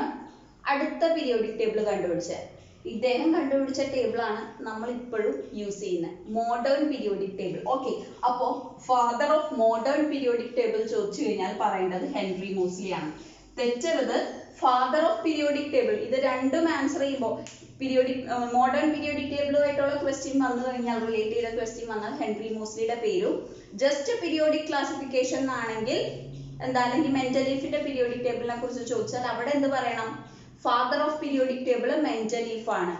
അടുത്ത പീരിയോഡിക് ടേബിൾ കണ്ടുപിടിച്ചത്. ഇദ്ദേഹം കണ്ടുപിടിച്ച ടേബിൾ ആണ് നമ്മൾ ഇപ്പോഴും യൂസ് ചെയ്യുന്നത്, മോഡേൺ പീരിയോഡിക് ടേബിൾ. ഓക്കെ, അപ്പോ father of modern periodic table ചോദിച്ചു കഴിഞ്ഞാൽ പറയേണ്ടത് ഹെൻറി മോസ്ലി ആണ്. തെറ്റരുത്, ഫാദർ ഓഫ് പീരിയോഡിക് ടേബിൾ. ഇത് രണ്ടും ആൻസർ ചെയ്യുമ്പോൾ മോഡേൺ പീരിയോഡിക് ടേബിളുമായിട്ടുള്ള ക്വസ്റ്റ്യൻ വന്നു കഴിഞ്ഞാൽ, റിലേറ്റ് ചെയ്ത ക്വസ്റ്റ്യൻ വന്നാൽ ഹെൻറി മോസ്ലിയുടെ പേരും, ജസ്റ്റ് പീരിയോഡിക് ക്ലാസിഫിക്കേഷൻ ആണെങ്കിൽ അല്ലെങ്കിൽ മെന്റലീഫിന്റെ പീരിയോഡിക് ടേബിളിനെ കുറിച്ച് ചോദിച്ചാൽ അവിടെ എന്ത് പറയണം? ഫാദർ ഓഫ് പീരിയോഡിക് ടേബിൾ മെന്റലീഫ് ആണ്.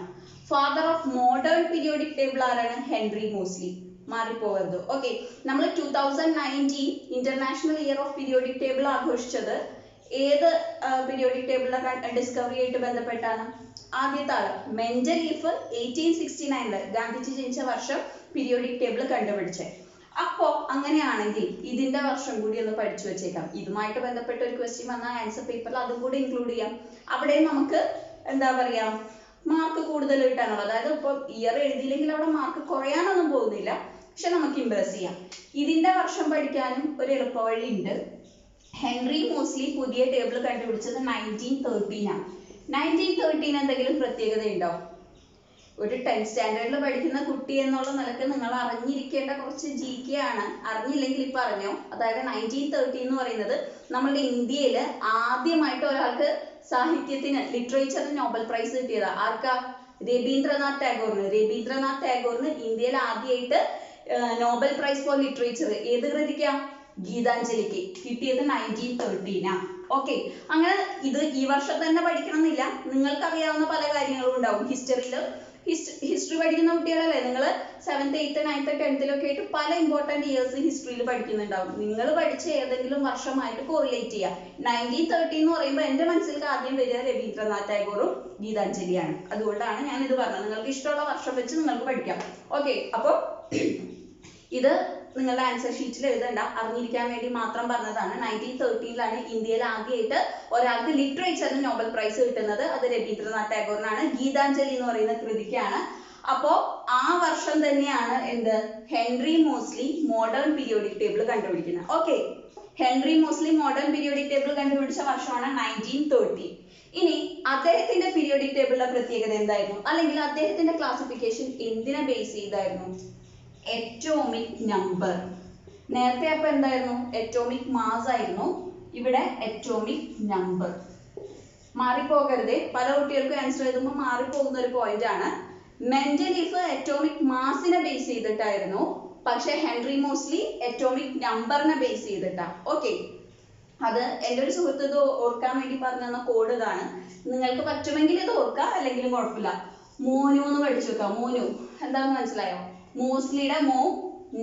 Father of modern periodic table ആരാണ്? Henry Moseley. മാറിപ്പോകരുത്. ഓക്കെ, നമ്മൾ 2019 international year of periodic table ആഘോഷിച്ചത് ഏത് പീരിയോഡിക് ടേബിളിന്റെ ഡിസ്കവറി ആയിട്ട് ബന്ധപ്പെട്ടാണ്? ആദ്യത്തെ ആള് മെന്റലീഫ് 1869 ഗാന്ധിജി ജനിച്ച വർഷം പീരിയോഡിക് ടേബിൾ കണ്ടുപിടിച്ചത്. അപ്പോ അങ്ങനെയാണെങ്കിൽ ഇതിന്റെ വർഷം കൂടി ഒന്ന് പഠിച്ചു വെച്ചേക്കാം. ഇതുമായിട്ട് ബന്ധപ്പെട്ട ഒരു ക്വസ്റ്റ്യൻ വന്നാൽ ആൻസർ പേപ്പറിൽ അതും കൂടി ഇൻക്ലൂഡ് ചെയ്യാം. അവിടെ നമുക്ക് എന്താ പറയാ, മാർക്ക് കൂടുതൽ കിട്ടാനുള്ള, അതായത് ഇപ്പോൾ ഇയർ എഴുതിയില്ലെങ്കിൽ അവിടെ മാർക്ക് കുറയാനൊന്നും പോകുന്നില്ല, പക്ഷെ നമുക്ക് ഇംപ്രസ് ചെയ്യാം. ഇതിന്റെ വർഷം പഠിക്കാനും ഒരു എളുപ്പവഴി ഉണ്ട്. ഹെൻറി മോസ്ലി പുതിയ ടേബിൾ കണ്ടുപിടിച്ചത് 1913 ആണ്. 1913 എന്തെങ്കിലും പ്രത്യേകത ഉണ്ടോ? ഒരു 10th സ്റ്റാൻഡേർഡിൽ പഠിക്കുന്ന കുട്ടി എന്നുള്ള നിലക്ക് നിങ്ങൾ അറിഞ്ഞിരിക്കേണ്ട കുറച്ച് GK ആണ്. അറിഞ്ഞില്ലെങ്കിൽ ഇപ്പൊ അറിഞ്ഞോ. അതായത് 1913 എന്ന് പറയുന്നത് നമ്മുടെ ഇന്ത്യയിൽ ആദ്യമായിട്ട് ഒരാൾക്ക് സാഹിത്യത്തിന്, ലിറ്ററേച്ചറിന് നോബൽ പ്രൈസ് കിട്ടിയതാ. ആർക്കാ? രവീന്ദ്രനാഥ് ടാഗോറിന് ഇന്ത്യയിൽ ആദ്യമായിട്ട് നോബൽ പ്രൈസ് ഫോർ ലിറ്ററേച്ചർ ഏത് കൃതിക്കാ? ഗീതാഞ്ജലിക്ക് കിട്ടിയത് 1913 ആണ്. ഓക്കെ, അങ്ങനെ ഇത് ഈ വർഷം തന്നെ പഠിക്കണം എന്നില്ല, നിങ്ങൾക്ക് അറിയാവുന്ന പല കാര്യങ്ങളും ഉണ്ടാവും. ഹിസ്റ്ററി പഠിക്കുന്ന കുട്ടികളല്ലേ നിങ്ങൾ? 7th 8th 9th 10th ആയിട്ട് പല ഇമ്പോർട്ടന്റ് ഇയേഴ്സ് ഹിസ്റ്ററിയിൽ പഠിക്കുന്നുണ്ടാവും. നിങ്ങൾ പഠിച്ച ഏതെങ്കിലും വർഷമായിട്ട് കോറിലേറ്റ് ചെയ്യുക. 1913 എന്ന് പറയുമ്പോൾ എന്റെ മനസ്സിലേക്ക് ആദ്യം വരിക രവീന്ദ്രനാഥ് ടാഗോറും ഗീതാഞ്ജലിയാണ്. അതുകൊണ്ടാണ് ഞാൻ ഇത് പറഞ്ഞത്. നിങ്ങൾക്ക് ഇഷ്ടമുള്ള വർഷം വെച്ച് നിങ്ങൾക്ക് പഠിക്കാം. ഓക്കെ, അപ്പോൾ ഇത് നിങ്ങളുടെ ആൻസർ ഷീറ്റിൽ എഴുതണ്ട, അറിഞ്ഞിരിക്കാൻ വേണ്ടി മാത്രം പറഞ്ഞതാണ്. 1913 ഇന്ത്യയിൽ ആദ്യമായിട്ട് ഒരാൾക്ക് ലിറ്ററേച്ചറിന് നോബൽ പ്രൈസ് കിട്ടുന്നത്. അത് രവീന്ദ്രനാഥ് ടാഗോറിനാണ്. ഗീതാഞ്ജലി എന്ന് പറയുന്ന കൃതിക്കാണ്. അപ്പോ ആ വർഷം തന്നെയാണ് എന്ത്? Henry Moseley modern periodic table കണ്ടുപിടിക്കുന്നത്. Okay, Henry Moseley modern periodic table കണ്ടുപിടിച്ച വർഷമാണ് 1913. ഇനി അദ്ദേഹത്തിന്റെ പീരിയോഡിക് ടേബിളിന്റെ പ്രത്യേകത എന്തായിരുന്നു? അല്ലെങ്കിൽ അദ്ദേഹത്തിന്റെ ക്ലാസിഫിക്കേഷൻ എന്തിനെ ബേസ് ചെയ്തായിരുന്നു? Atomic number. നേരത്തെ അപ്പൊ എന്തായിരുന്നു? അറ്റോമിക് മാസ് ആയിരുന്നു. ഇവിടെ അറ്റോമിക് നമ്പർ. മാറിപ്പോകരുതേ, പല കുട്ടികൾക്കും ആൻസർ എഴുതുമ്പോൾ മാറിപ്പോകുന്ന ഒരു പോയിന്റ് ആണ്. മെന്റലീഫ് അറ്റോമിക് മാസിനെ ബേസ് ചെയ്തിട്ടായിരുന്നു, പക്ഷെ ഹെൻറി മോസ്ലി അറ്റോമിക് നമ്പറിനെ ബേസ് ചെയ്തിട്ടാ. ഓക്കെ, അത് എൻ്റെ ഒരു സുഹൃത്ത് ഇത് ഓർക്കാൻ വേണ്ടി പറഞ്ഞു തന്ന കോഡ് ഇതാണ്. നിങ്ങൾക്ക് പറ്റുമെങ്കിൽ ഇത് ഓർക്കുക, അല്ലെങ്കിലും കുഴപ്പമില്ല. മോനു എന്ന് പഠിച്ചു വെക്കാം. മോനു എന്താണെന്ന് മനസ്സിലായോ? മോസ്ലിയുടെ മോ,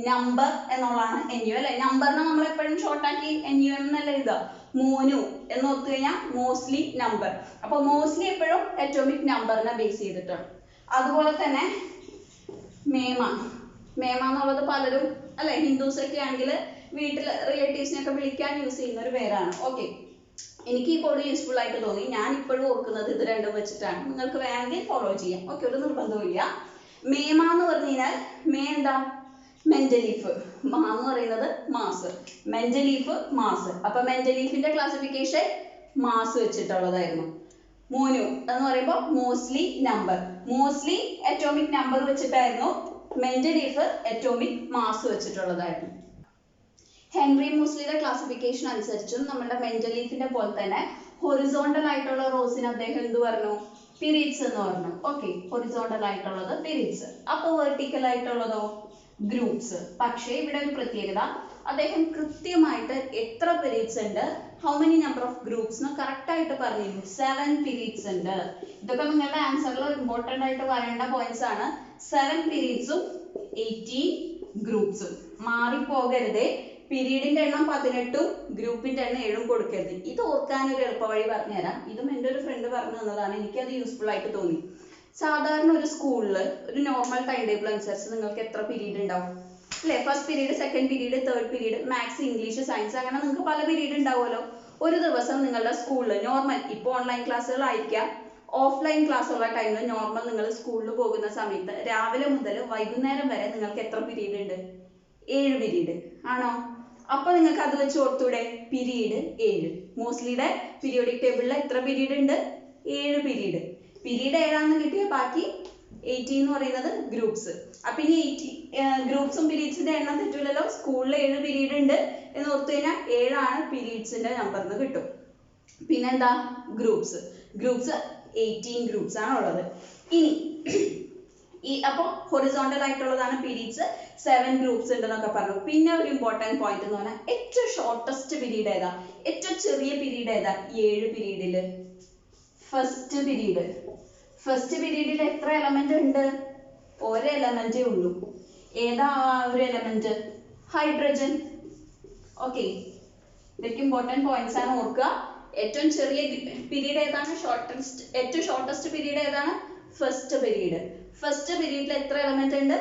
നമ്പർ എന്നുള്ളതാണ് NU അല്ലെ? നമ്പറിനെ നമ്മൾ എപ്പോഴും ഷോർട്ടാക്കി NUM എന്നല്ല എഴുതുക. മോനു എന്ന് ഓർത്തു കഴിഞ്ഞാൽ മോസ്ലി നമ്പർ. അപ്പൊ മോസ്ലി എപ്പോഴും അറ്റോമിക് നമ്പറിനെ ബേസ് ചെയ്തിട്ടാണ്. അതുപോലെ തന്നെ മേമ എന്നുള്ളത് പലരും അല്ലെ, ഹിന്ദുസ് ഒക്കെ ആണെങ്കിൽ വീട്ടിൽ റിലേറ്റീവ്സിനെയൊക്കെ വിളിക്കാൻ യൂസ് ചെയ്യുന്ന ഒരു പേരാണ്. ഓക്കെ, എനിക്ക് ഈ കോഡ് യൂസ്ഫുൾ ആയിട്ട് തോന്നി. ഞാൻ ഇപ്പോഴും ഓർക്കുന്നത് ഇത് രണ്ടും വെച്ചിട്ടാണ്. നിങ്ങൾക്ക് വേണമെങ്കിൽ ഫോളോ ചെയ്യാം. ഓക്കെ, ഒരു നിർബന്ധമില്ല. മേമ എന്ന് പറഞ്ഞു കഴിഞ്ഞാൽ മേ എന്താ? മെന്റലീഫ്. മാ എന്ന് പറയുന്നത് മാസ്. മെന്റലീഫ് മാസ്. അപ്പൊ മെന്റലീഫിന്റെ ക്ലാസിഫിക്കേഷൻ മാസ് വെച്ചിട്ടുള്ളതായിരുന്നു. മോനു എന്ന് പറയുമ്പോൾ Moseley number. Moseley atomic number വെച്ചിട്ടായിരുന്നു. മെന്റലീഫ് അറ്റോമിക് മാസ് വെച്ചിട്ടുള്ളതായിരുന്നു. ഹെൻറി മോസ്ലിയുടെ ക്ലാസിഫിക്കേഷൻ അനുസരിച്ചും നമ്മുടെ മെന്റലീഫിന്റെ പോലെ തന്നെ ഹൊറിസോണ്ടൽ ആയിട്ടുള്ള റോസിന് അദ്ദേഹം എന്ത് പറഞ്ഞു? പീരീഡ്സ് എന്ന് പറഞ്ഞു. ഓക്കെ, ഹൊറിസോണ്ടൽ ആയിട്ടുള്ളത് പീരീഡ്സ്. അപ്പൊ വെർട്ടിക്കൽ ആയിട്ടുള്ളതോ ഗ്രൂപ്പ്സ്. പക്ഷേ ഇവിടെ ഒരു പ്രത്യേകത, അദ്ദേഹം കൃത്യമായിട്ട് എത്ര പീരീഡ്സ് ഉണ്ട്, how many number of groups എന്ന് കറക്റ്റ് ആയിട്ട് പറഞ്ഞിരുന്നു. 7 പീരീഡ്സ് ഉണ്ട്. ഇതൊക്കെ നിങ്ങളുടെ ആൻസറിൽ ഇമ്പോർട്ടന്റ് ആയിട്ട് പറയേണ്ട പോയിന്റ്സ് ആണ്. 7 പീരീഡ്സും 18 ഗ്രൂപ്പ്സും. മാറിപ്പോകരുതേ. പീരീഡിന്റെ എണ്ണം 18ഉം ഗ്രൂപ്പിന്റെ എണ്ണം 7ഉം കൊടുക്കരുത്. ഇത് ഓർക്കാൻ ഒരു എളുപ്പവഴി പറഞ്ഞുതരാം. ഇതും എൻ്റെ ഒരു ഫ്രണ്ട് പറഞ്ഞു തന്നതാണ്. എനിക്കത് യൂസ്ഫുൾ ആയിട്ട് തോന്നി. സാധാരണ ഒരു സ്കൂളിൽ ഒരു നോർമൽ ടൈം ടേബിൾ അനുസരിച്ച് നിങ്ങൾക്ക് എത്ര പീരീഡ് ഉണ്ടാവും അല്ലേ? First period, second period, third period, maths, English, science, അങ്ങനെ നിങ്ങൾക്ക് പല പീരീഡ് ഉണ്ടാവുമല്ലോ. ഒരു ദിവസം നിങ്ങളുടെ സ്കൂളിൽ നോർമൽ, ഇപ്പോൾ ഓൺലൈൻ ക്ലാസ്സുകളായിരിക്കാം, ഓഫ്ലൈൻ ക്ലാസ് ഉള്ള ടൈമിൽ നോർമൽ നിങ്ങൾ സ്കൂളിൽ പോകുന്ന സമയത്ത് രാവിലെ മുതൽ വൈകുന്നേരം വരെ നിങ്ങൾക്ക് എത്ര പീരീഡ് ഉണ്ട്? 7 പീരീഡ് ആണോ? അപ്പൊ നിങ്ങൾക്ക് അത് വെച്ച് ഓർത്തൂടെ? പീരീഡ് 7. മോസ്റ്റ്ലിയുടെ പീരിയോഡിക് ടേബിളിൽ എത്ര പീരീഡ് ഉണ്ട്? 7 പീരീഡ്. പീരീഡ് 7 കിട്ടിയ ബാക്കി 80 എന്ന് പറയുന്നത് ഗ്രൂപ്പ്സ്. അപ്പൊ ഇനി 80 ഗ്രൂപ്പ്സും പീരീഡ്സിന്റെ എണ്ണം തെറ്റൂലല്ലോ. സ്കൂളിൽ 7 പീരീഡ് ഉണ്ട് എന്ന് ഓർത്തു കഴിഞ്ഞാൽ 7 പീരീഡ്സിന്റെ നമ്പർ എന്ന് കിട്ടും. പിന്നെന്താ? ഗ്രൂപ്പ്സ് 18 ഗ്രൂപ്പ്സ് ആണ് ഉള്ളത്. ഇനി അപ്പൊ ഹൊറിസോണ്ടൽ ആയിട്ടുള്ളതാണ് പീരീഡ്സ്. 7 ഗ്രൂപ്പ്സ് ഉണ്ടെന്നൊക്കെ പറഞ്ഞു. പിന്നെ ഒരു ഇമ്പോർട്ടന്റ് പോയിന്റ് എന്ന് പറഞ്ഞാൽ ഏറ്റവും ഷോർട്ടസ്റ്റ് പീരീഡ് ഏതാ? ഏറ്റവും ചെറിയ പീരീഡ് ഏതാ? 7 പീരീഡില് ഫസ്റ്റ് പീരീഡിൽ എത്ര എലമെന്റ് ഉണ്ട്? ഒരു എലമെന്റേ ഉള്ളൂ. ഏതാ ഒരു എലമെന്റ്? ഹൈഡ്രജൻ. ഓക്കെ, ഇതൊക്കെ ഇമ്പോർട്ടന്റ് പോയിന്റ്സ് ആണ്, ഓർക്കുക. ഏറ്റവും ചെറിയ പീരീഡ് ഏതാണ്? ഏറ്റവും ഷോർട്ടസ്റ്റ് പീരീഡ് ഏതാണ്? ഫസ്റ്റ് പീരീഡിൽ എത്ര എലമെന്റ് ഉണ്ട്?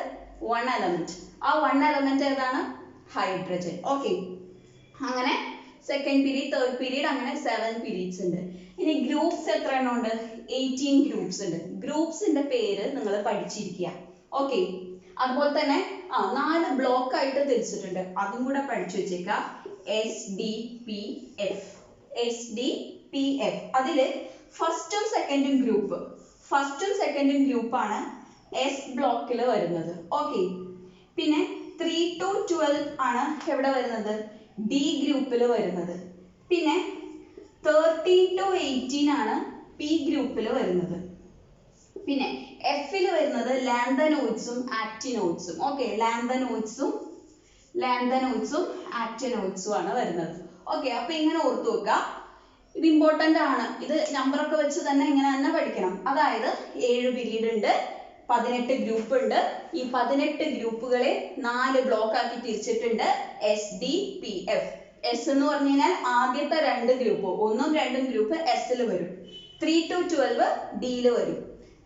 1 എലമെന്റ്. ആ 1 എലമെന്റ് ഏതാണ്? ഹൈഡ്രജൻ. ഓക്കെ, അങ്ങനെ സെക്കൻഡ് പീരീഡ്, തേർഡ് പീരീഡ്, അങ്ങനെ 7 പീരീഡ്സ് ഉണ്ട്. ഇനി ഗ്രൂപ്പ്സ് എത്ര എണ്ണം ഉണ്ട്? 18 ഗ്രൂപ്പ്സ് ഉണ്ട്. ഗ്രൂപ്പ്സിന്റെ പേര് നിങ്ങൾ പഠിച്ചിരിക്കുക. ഓക്കെ, അതുപോലെ തന്നെ 4 ബ്ലോക്ക് ആയിട്ട് തിരിച്ചിട്ടുണ്ട്, അതും കൂടെ പഠിച്ചു വെച്ചേക്കാം. SDPF. അതില് ഫസ്റ്റും സെക്കൻഡും ഗ്രൂപ്പാണ് S ബ്ലോക്കിൽ വരുന്നത്. ഓക്കെ, പിന്നെ 3 to 12 ആണ് എവിടെ വരുന്നത്? D ഗ്രൂപ്പിൽ വരുന്നത്. പിന്നെ 13 to 18 ആണ് P ഗ്രൂപ്പിൽ വരുന്നത്. പിന്നെ F ൽ വരുന്നത് ലാന്തനോയിഡ്സും ആക്റ്റിനോയിഡ്സും. ഓക്കെ, ലാന്തനോയിഡ്സും ആക്റ്റിനോയിഡ്സും ആണ് വരുന്നത്. ഓക്കെ, അപ്പൊ ഇങ്ങനെ ഓർത്തു വെക്കുക. ഇത് ഇമ്പോർട്ടന്റ് ആണ്. ഇത് നമ്പർ ഒക്കെ വെച്ച് തന്നെ ഇങ്ങനെ തന്നെ പഠിക്കണം. അതായത് 7 പീരീഡ് ഉണ്ട്, 18 ഗ്രൂപ്പ് ഉണ്ട്. ഈ 18 ഗ്രൂപ്പുകളെ 4 ബ്ലോക്ക് ആക്കി തിരിച്ചിട്ടുണ്ട്. SDPF. S എന്ന് പറഞ്ഞു കഴിഞ്ഞാൽ ആദ്യത്തെ 2 ഗ്രൂപ്പ്, 1ഉം 2ഉം ഗ്രൂപ്പ് S ൽ വരും. 3 to 12 D ൽ വരും.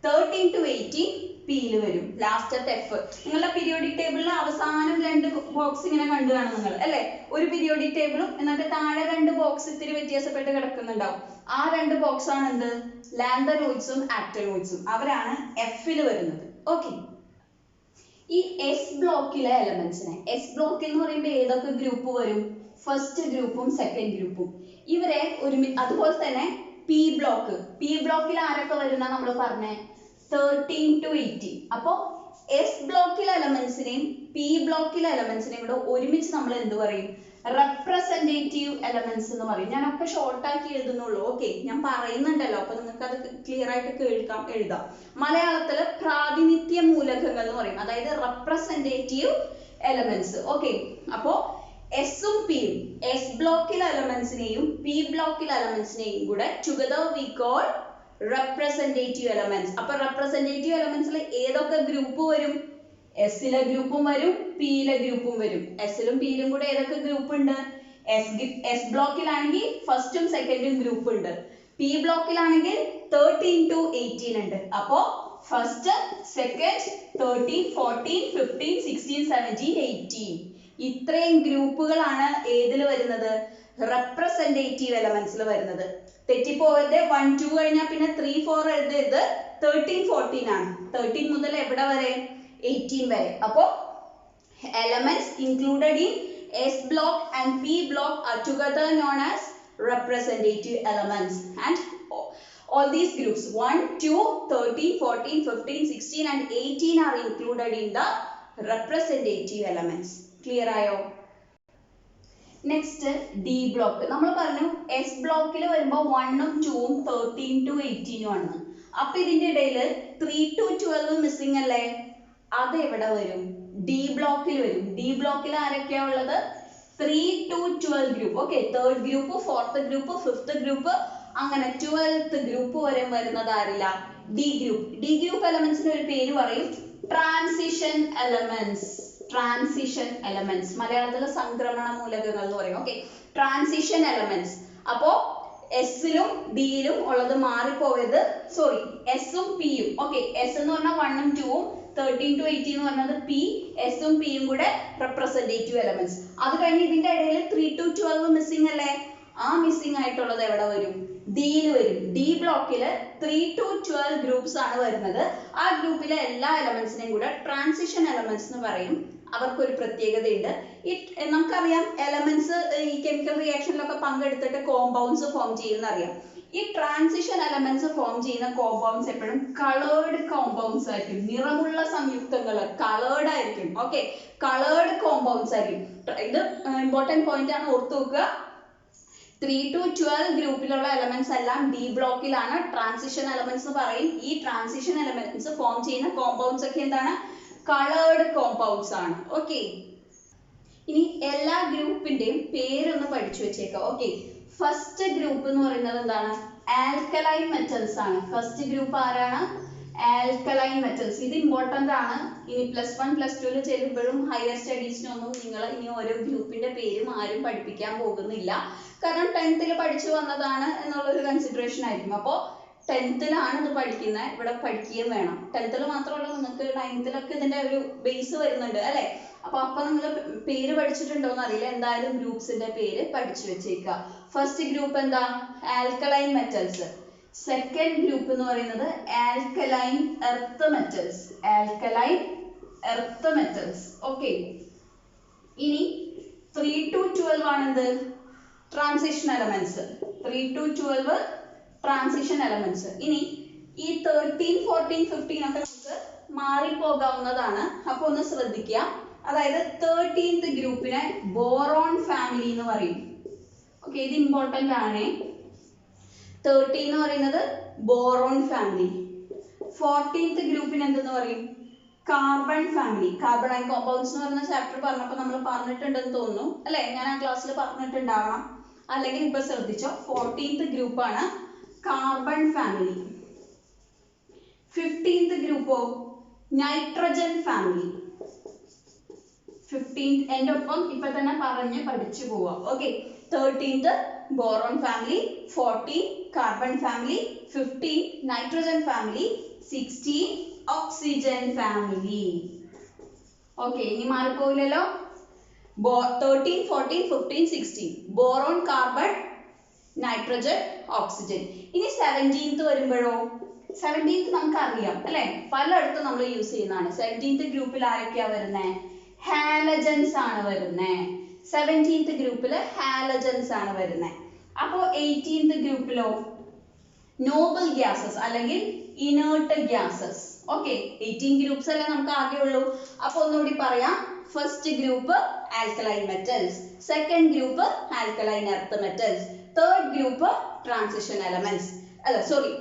13 to 18 P ൽ വരും. ലാസ്റ്റത്തെ F. നിങ്ങളുടെ പീരിയോഡിക് ടേബിളിൽ അവസാനം 2 ബോക്സ് ഇങ്ങനെ കണ്ടു കാണും നിങ്ങൾ, അല്ലെ? ഒരു പീരിയോഡിക് ടേബിളും എന്നിട്ട് താഴെ 2 ബോക്സ് ഇത്തിരി വ്യത്യാസപ്പെട്ട് കിടക്കുന്നുണ്ടാവും. ആ 2 ബോക്സ് ആണ് എന്ത്? ലാന്തനോയിഡ്സും ആക്റ്റിനോയിഡ്സും. അവരാണ് F ൽ വരുന്നത്. ഓക്കെ, ഈ S ബ്ലോക്കിലെ എലമെന്റ്സിനെ, S ബ്ലോക്ക് എന്ന് പറയുമ്പോൾ ഏതൊക്കെ ഗ്രൂപ്പ് വരും? ഫസ്റ്റ് ഗ്രൂപ്പും സെക്കൻഡ് ഗ്രൂപ്പും. ഇവരെ അതുപോലെ തന്നെ P ബ്ലോക്കിൽ ആരൊക്കെ വരുന്ന നമ്മൾ പറഞ്ഞേ? 13 to 18. അപ്പോ S ബ്ലോക്കിലെ എലമെന്റ്സിനെയും P ബ്ലോക്കിലെ എലമെന്റ്സിനെയും കൂടെ ഒരുമിച്ച് നമ്മൾ എന്ത് പറയും? റെപ്രസെന്റേറ്റീവ് എലമെന്റ്സ് എന്ന് പറയും. ഞാനൊക്കെ ഷോർട്ട് ആക്കി എഴുതുന്നുള്ളൂ. ഓക്കെ, ഞാൻ പറയുന്നുണ്ടല്ലോ, അപ്പൊ നിങ്ങൾക്ക് അത് ക്ലിയർ ആയിട്ട് എഴുതാം. മലയാളത്തില് പ്രാതിനിധ്യ മൂലകങ്ങൾ എന്ന് പറയും, അതായത് റെപ്രസെന്റേറ്റീവ് എലമെന്റ്സ്. ഓക്കെ, അപ്പോ എസും പിയും, S ബ്ലോക്കിലെ എലമെന്റ്സിനെയും P ബ്ലോക്കിലെ എലമെന്റ്സിനെയും കൂടെ together we call representative elements. അപ്പൊ റെപ്രസെന്റേറ്റീവ് എലമെന്റ്സിൽ ഏതൊക്കെ ഗ്രൂപ്പ് വരും? S ലെ ഗ്രൂപ്പും വരും, P ലെ ഗ്രൂപ്പും വരും. S ലും P ലും കൂടെ ഏതൊക്കെ ഗ്രൂപ്പ് ഉണ്ട്? S ബ്ലോക്കിലാണെങ്കിൽ ഫസ്റ്റും സെക്കൻഡും ഗ്രൂപ്പ് ഉണ്ട്. P ബ്ലോക്കിലാണെങ്കിൽ 13 to 18 ഉണ്ട്. അപ്പോ ഫസ്റ്റ്, സെക്കൻഡ്, 13, 14, 15, 16, 17, 18 ഇത്രയും ഗ്രൂപ്പുകളാണ് ഏതിൽ വരുന്നത്? റെപ്രസെന്റേറ്റീവ് എലമെന്റ്സിൽ വരുന്നത്. തെറ്റിപ്പോവരുത്. 1, 2 കഴിഞ്ഞാൽ പിന്നെ 3, 4 എഴുതരുത്. 13, 14 ആണ്. 13 മുതൽ എവിടെ വരെ? 18 വരെ. അപ്പോ elements included in S block and P block are together known as representative elements, and all these groups 1, 2, 13, 14, 15, 16 and 18 are included in the representative elements. Clear ആയോ? Next D block. നമ്മൾ പറഞ്ഞു S ബ്ലോക്കിൽ വരുമ്പോൾ 1ഉം 2ഉം 13 to 18 ആണ്. അപ്പൊ ഇതിന്റെ ഇടയിൽ 3 to 12 missing അല്ലേ? അത് എവിടെ വരും? D ബ്ലോക്കിൽ വരും. D ബ്ലോക്കിൽ ആരൊക്കെയാ ഉള്ളത്? 3 to 12 group. Okay, third group, fourth group, fifth group, അങ്ങനെ 12th ഗ്രൂപ്പ് വരെ വരുന്നത് ആരില്ല? D ഗ്രൂപ്പ് എലമെന്റ്സിന് ഒരു പേര് പറയും, ട്രാൻസിഷൻ എലമെന്റ്സ്. മലയാളത്തിലെ സംക്രമണ മൂലകങ്ങൾ എന്ന് പറയും. Okay, transition elements. അപ്പോ S ലും D ലും ഉള്ളത് മാറിപ്പോയത്. സോറി, S ഉം P യും. ഓക്കെ, S എന്ന് പറഞ്ഞാൽ 1ഉം 2ഉം, 13 to 18 എന്ന് പറഞ്ഞത് P, S ഉം P യും കൂടെ റെപ്രസെന്റേറ്റീവ് എലമെന്റ്സ്. അത് കഴിഞ്ഞ് ഇതിന്റെ ഇടയിൽ 3 to 12 മിസ്സിംഗ് അല്ലേ? ആ മിസ്സിംഗ് ആയിട്ടുള്ളത് എവിടെ വരും? ഡിയിൽ വരും. ഡി ബ്ലോക്കിൽ 3 to 12 ഗ്രൂപ്പ്സ് ആണ് വരുന്നത്. ആ ഗ്രൂപ്പിലെ എല്ലാ എലമെന്റ്സിനെയും കൂടെ ട്രാൻസിഷൻ എലമെന്റ്സ് എന്ന് പറയും. അവർക്കൊരു പ്രത്യേകതയുണ്ട്. നമുക്കറിയാം എലമെന്റ്സ് ഈ കെമിക്കൽ റിയാക്ഷനിലൊക്കെ പങ്കെടുത്തിട്ട് കോമ്പൗണ്ട്സ് ഫോം ചെയ്യുന്ന അറിയാം. ഈ ട്രാൻസിഷൻ എലമെന്റ്സ് ഫോം ചെയ്യുന്ന കോമ്പൗണ്ട്സ് എപ്പോഴും കളേർഡ് കോമ്പൗണ്ട്സ് ആയിരിക്കും. നിറമുള്ള സംയുക്തങ്ങൾ കളേർഡ് ആയിരിക്കും. ഓക്കെ, കളേർഡ് കോമ്പൗണ്ട്സ് ആയിരിക്കും. ഇത് ഇമ്പോർട്ടന്റ് പോയിന്റ് ആണ്, ഓർത്തു വെക്കുക. 3 to 12 ഗ്രൂപ്പിലുള്ള എലമെന്റ്സ് എല്ലാം ഡി ബ്ലോക്കിലാണ്. ട്രാൻസിഷൻ എലമെന്റ്സ് എന്ന് പറയും. ഈ ട്രാൻസിഷൻ എലമെന്റ്സ് ഫോം ചെയ്യുന്ന കോമ്പൗണ്ട്സ് ഒക്കെ എന്താണ്? കളേർഡ് കോമ്പൗണ്ട്സ് ആണ്. ഓക്കെ, ഇനി എല്ലാ ഗ്രൂപ്പിന്റെയും പേരൊന്ന് പഠിച്ചു വെച്ചേക്കാം. ഓക്കെ, ഫസ്റ്റ് ഗ്രൂപ്പ് എന്ന് പറയുന്നത് എന്താണ്? ആൽക്കലൈൻ മെറ്റൽസ് ആണ്. ഫസ്റ്റ് ഗ്രൂപ്പ് ആരാണ്? Alkaline metals. ഇത് ഇമ്പോർട്ടന്റ് ആണ്. ഇനി +1 +2 ചെല്ലുമ്പോഴും ഹയർ സ്റ്റഡീസിനൊന്നും നിങ്ങൾ ഇനി ഓരോ ഗ്രൂപ്പിന്റെ പേരും ആരും പഠിപ്പിക്കാൻ പോകുന്നില്ല. കാരണം 10th പഠിച്ചു വന്നതാണ് എന്നുള്ളൊരു കൺസിഡറേഷൻ ആയിരിക്കും. അപ്പോൾ 10th ഇത് പഠിക്കുന്നത്, ഇവിടെ പഠിക്കുകയും വേണം. 10th മാത്രമല്ല, നിങ്ങൾക്ക് 9th ഇതിന്റെ ഒരു ബേസ് വരുന്നുണ്ട് അല്ലെ? അപ്പൊ നിങ്ങൾ പേര് പഠിച്ചിട്ടുണ്ടോ എന്ന് അറിയില്ല. എന്തായാലും ഗ്രൂപ്പ്സിന്റെ പേര് പഠിച്ചു വെച്ചേക്കുക. ഫസ്റ്റ് ഗ്രൂപ്പ് എന്താ? Alkaline metals. സെക്കൻഡ് ഗ്രൂപ്പ് എന്ന് പറയുന്നത് alkaline earth metals. Alkaline earth metals. Okay, ഇനി 3 to 12 ആണെന്ത്? Transition elements. 3 to 12 transition elements. ഇനി ഈ 13, 14, 15 ഒക്കെ നമുക്ക് മാറിപ്പോകാവുന്നതാണ്. അപ്പൊ ഒന്ന് ശ്രദ്ധിക്കുക. അതായത് 13th ഗ്രൂപ്പിനെ ബോറോൺ ഫാമിലി എന്ന് പറയും. ഓക്കെ, ഇത് ഇമ്പോർട്ടന്റ് ആണ്. 13 എന്ന് പറയുന്നത് ബോറോൺ ഫാമിലി. 14th ഗ്രൂപ്പിന് എന്തെന്ന് പറയും? Carbon family. Carbon and compounds എന്ന് പറയുന്ന ചാപ്റ്റർ പറഞ്ഞപ്പോൾ നമ്മൾ പറഞ്ഞിട്ടുണ്ടെന്ന് തോന്നുന്നു അല്ലെ? ഞാൻ ആ ക്ലാസ്സിൽ പറഞ്ഞിട്ടുണ്ടാവണം, അല്ലെങ്കിൽ ഇപ്പൊ ശ്രദ്ധിച്ചോ. 14th ഗ്രൂപ്പാണ് കാർബൺ ഫാമിലി. 15th ഗ്രൂപ്പോ നൈട്രജൻ ഫാമിലി. 15th എന്റെ ഒപ്പം ഇപ്പൊ തന്നെ പറഞ്ഞ് പഠിച്ചു പോവാം. Okay, 13th boron family, 14 carbon family, 15 nitrogen family, 16 oxygen family. Okay, ഇനി മാറിപ്പോയില്ലല്ലോ. 13, 14, 15, 16 boron, carbon, nitrogen, oxygen. ഇനി 17th വരുമ്പോഴോ? 17th നമുക്കറിയാം അല്ലെ? പലയിടത്തും നമ്മൾ യൂസ് ചെയ്യുന്നതാണ്. 17th ഗ്രൂപ്പിൽ ആരൊക്കെയാ വരുന്നത്? ഹാലജൻസ് ആണ് വരുന്നത്. 17th ഗ്രൂപ്പിൽ ഹാലജൻസ് ആണ് വരുന്നത്. അപ്പോ 18th ഗ്രൂപ്പിലോ നോബിൾ ഗ്യാസസ് അല്ലെങ്കിൽ ഇനേർട്ട് ഗ്യാസസ്. ഓക്കെ, 18 ഗ്രൂപ്പ്സ് അല്ലേ നമുക്ക് ആകെ ഉള്ളൂ. അപ്പൊ ഒന്നുകൂടി പറയാം. First group alkaline metals, second group alkaline earth metals, third group transition elements. അല്ല സോറി,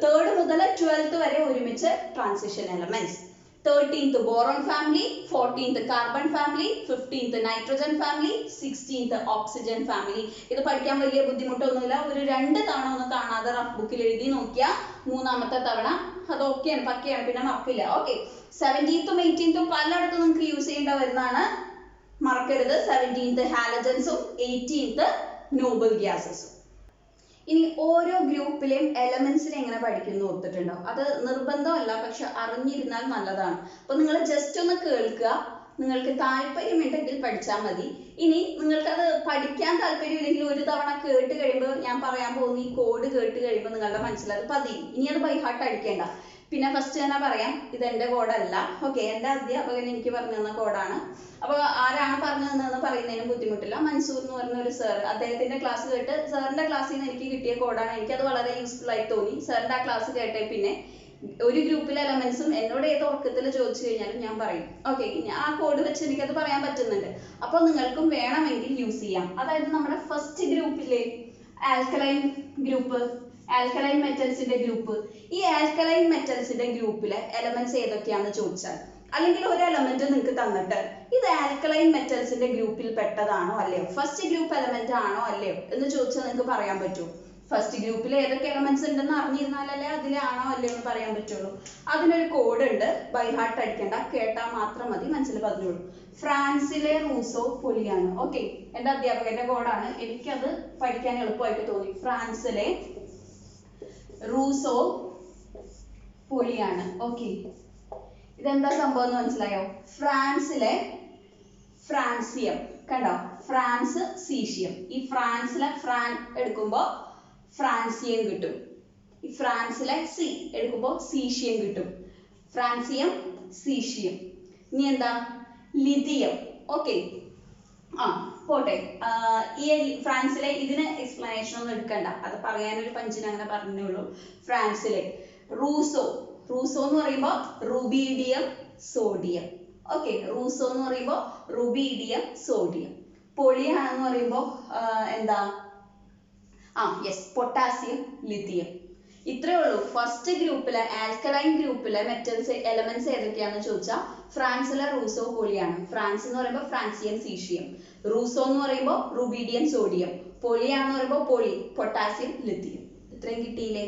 തേർഡ് മുതൽ 12th വരെ ഒരുമിച്ച് transition elements. 13th boron family, 14th carbon family, 15th nitrogen family, 16th oxygen family. ഇത് പഠിക്കാൻ വലിയ ബുദ്ധിമുട്ടൊന്നുമില്ല. ഒരു 2 തവണ ഒന്ന് കാണാതെ റഫ് ബുക്കിൽ എഴുതി നോക്കിയാൽ മൂന്നാമത്തെ തവണ അത് ഓക്കെയാണ്, പക്കയാണ്, പിന്നെ മറക്കില്ല. ഓക്കെ, 17th 18th പലയിടത്തും നിങ്ങൾക്ക് യൂസ് ചെയ്യേണ്ട വരുന്നതാണ്, മറക്കരുത്. 17th ഹാലജൻസും 18th Noble ഗ്യാസസും. ഇനി ഓരോ ഗ്രൂപ്പിലെയും എലമെന്റ്സിനെ എങ്ങനെ പഠിക്കുന്നു ഓർത്തിട്ടുണ്ടോ? അത് നിർബന്ധമല്ല, പക്ഷെ അറിഞ്ഞിരുന്നാൽ നല്ലതാണ്. അപ്പൊ നിങ്ങൾ ജസ്റ്റ് ഒന്ന് കേൾക്കുക, നിങ്ങൾക്ക് താല്പര്യമുണ്ടെങ്കിൽ പഠിച്ചാൽ മതി. ഇനി നിങ്ങൾക്കത് പഠിക്കാൻ താല്പര്യമില്ലെങ്കിൽ ഒരു തവണ കേട്ട് കഴിയുമ്പോൾ, ഞാൻ പറയാൻ പോകുന്ന ഈ കോഡ് കേട്ട് കഴിയുമ്പോൾ നിങ്ങളുടെ മനസ്സിലത് പതിയും. ഇനി അത് ബൈ ഹാർട്ട് അടിക്കേണ്ട. പിന്നെ ഫസ്റ്റ് തന്നെ പറയാം, ഇത് എൻ്റെ കോഡല്ല. ഓക്കെ, എൻ്റെ അധ്യാപകൻ എനിക്ക് പറഞ്ഞു തന്ന കോഡാണ്. അപ്പൊ ആരാണ് പറഞ്ഞു തന്നതെന്ന് പറയുന്നതിന് ബുദ്ധിമുട്ടില്ല. മൻസൂർ എന്ന് പറഞ്ഞ ഒരു സാർ, അദ്ദേഹത്തിന്റെ ക്ലാസ് കേട്ട് സാറിന്റെ ക്ലാസ്സിൽ നിന്ന് എനിക്ക് കിട്ടിയ കോഡാണ്. എനിക്കത് വളരെ യൂസ്ഫുൾ ആയി തോന്നി. സാറിന്റെ ആ ക്ലാസ് കേട്ടേ പിന്നെ ഒരു ഗ്രൂപ്പിലെ എലമെന്റ്സും എന്നോട് ഏത് ഉറക്കത്തിൽ ചോദിച്ചു കഴിഞ്ഞാലും ഞാൻ പറയും. ഓക്കെ, ആ കോഡ് വെച്ച് എനിക്കത് പറയാൻ പറ്റുന്നുണ്ട്. അപ്പൊ നിങ്ങൾക്കും വേണമെങ്കിൽ യൂസ് ചെയ്യാം. അതായത് നമ്മുടെ ഫസ്റ്റ് ഗ്രൂപ്പിലെ ആൽക്കലൈൻ ഗ്രൂപ്പ്, ആൽക്കലൈൻ മെറ്റൽസിന്റെ ഗ്രൂപ്പ്, ഈ ആൽക്കലൈൻ മെറ്റൽസിന്റെ ഗ്രൂപ്പിലെ എലമെന്റ്സ് ഏതൊക്കെയാണെന്ന് ചോദിച്ചാൽ, അല്ലെങ്കിൽ ഒരു എലമെന്റ് നിങ്ങൾക്ക് തന്നിട്ട് ഇത് ആൽക്കലൈൻ മെറ്റൽസിന്റെ ഗ്രൂപ്പിൽ പെട്ടതാണോ അല്ലയോ, ഫസ്റ്റ് ഗ്രൂപ്പ് എലമെന്റ് ആണോ അല്ലയോ എന്ന് ചോദിച്ചാൽ നിങ്ങൾക്ക് പറയാൻ പറ്റും. ഫസ്റ്റ് ഗ്രൂപ്പിൽ ഏതൊക്കെ എലമെന്റ്സ് ഉണ്ടെന്ന് അറിഞ്ഞിരുന്നാലല്ലേ അതിലാണോ അല്ലയോ എന്ന് പറയാൻ പറ്റുള്ളൂ. അതിനൊരു കോഡ് ഉണ്ട്, ബൈ ഹാർട്ട് അടിക്കേണ്ട, കേട്ടാൽ മാത്രം മതി, മനസ്സിൽ പറഞ്ഞോളൂ. ഫ്രാൻസിലെ റൂസോ പൊലിയാണ്. ഓക്കെ, എൻ്റെ അധ്യാപകന്റെ കോഡാണ്, എനിക്കത് പഠിക്കാൻ എളുപ്പമായിട്ട് തോന്നി. ഫ്രാൻസിലെ റൂസോ പൊലിയാണ്. ഓക്കെ, ഇതെന്താ സംഭവം എന്ന് മനസ്സിലായോ? ഫ്രാൻസിലെ ഫ്രാൻസിയം കണ്ടോ, ഫ്രാൻസ് സീഷ്യം. ഈ ഫ്രാൻസിലെ ഫ്രാൻ എടുക്കുമ്പോ ഫ്രാൻസിയം കിട്ടും. ഫ്രാൻസിലെ സി എടുക്കുമ്പോൾ സീഷ്യം കിട്ടും. Francium, caesium. ഇനി എന്താ? ലിഥിയം. ഓക്കെ, പോട്ടെ. ഈ ഫ്രാൻസിലെ ഇതിന് എക്സ്പ്ലനേഷൻ ഒന്നും എടുക്കണ്ട, അത് പറയാനൊരു പഞ്ചിന് അങ്ങനെ പറഞ്ഞേ ഉള്ളൂ. ഫ്രാൻസിലെ റൂസോ. റൂസോ എന്ന് പറയുമ്പോൾ റുബീഡിയം, സോഡിയം. ഓക്കെ, റൂസോ എന്ന് പറയുമ്പോൾ റുബീഡിയം, സോഡിയം. പൊളിയാണെന്ന് പറയുമ്പോൾ എന്താ? Yes, potassium, lithium. ഇത്രേ ഉള്ളൂ. ഫസ്റ്റ് ഗ്രൂപ്പിലെ ആൽക്കലൈൻ ഗ്രൂപ്പിലെ മെറ്റൽസ് എലമെന്റ്സ് ഏതൊക്കെയാണെന്ന് ചോദിച്ചാൽ ഫ്രാൻസിലെ റൂസോ, പൊളിയാണ്. ഫ്രാൻസ് എന്ന് പറയുമ്പോൾ ഫ്രാൻസിയം, സീഷ്യം. റൂസോ എന്ന് പറയുമ്പോൾ റുബീഡിയം, സോഡിയം. പൊളിയാണെന്ന് പറയുമ്പോൾ പൊളി, പൊട്ടാസ്യം, ലിഥിയം. ഇത്രയും കിട്ടിയില്ലേ?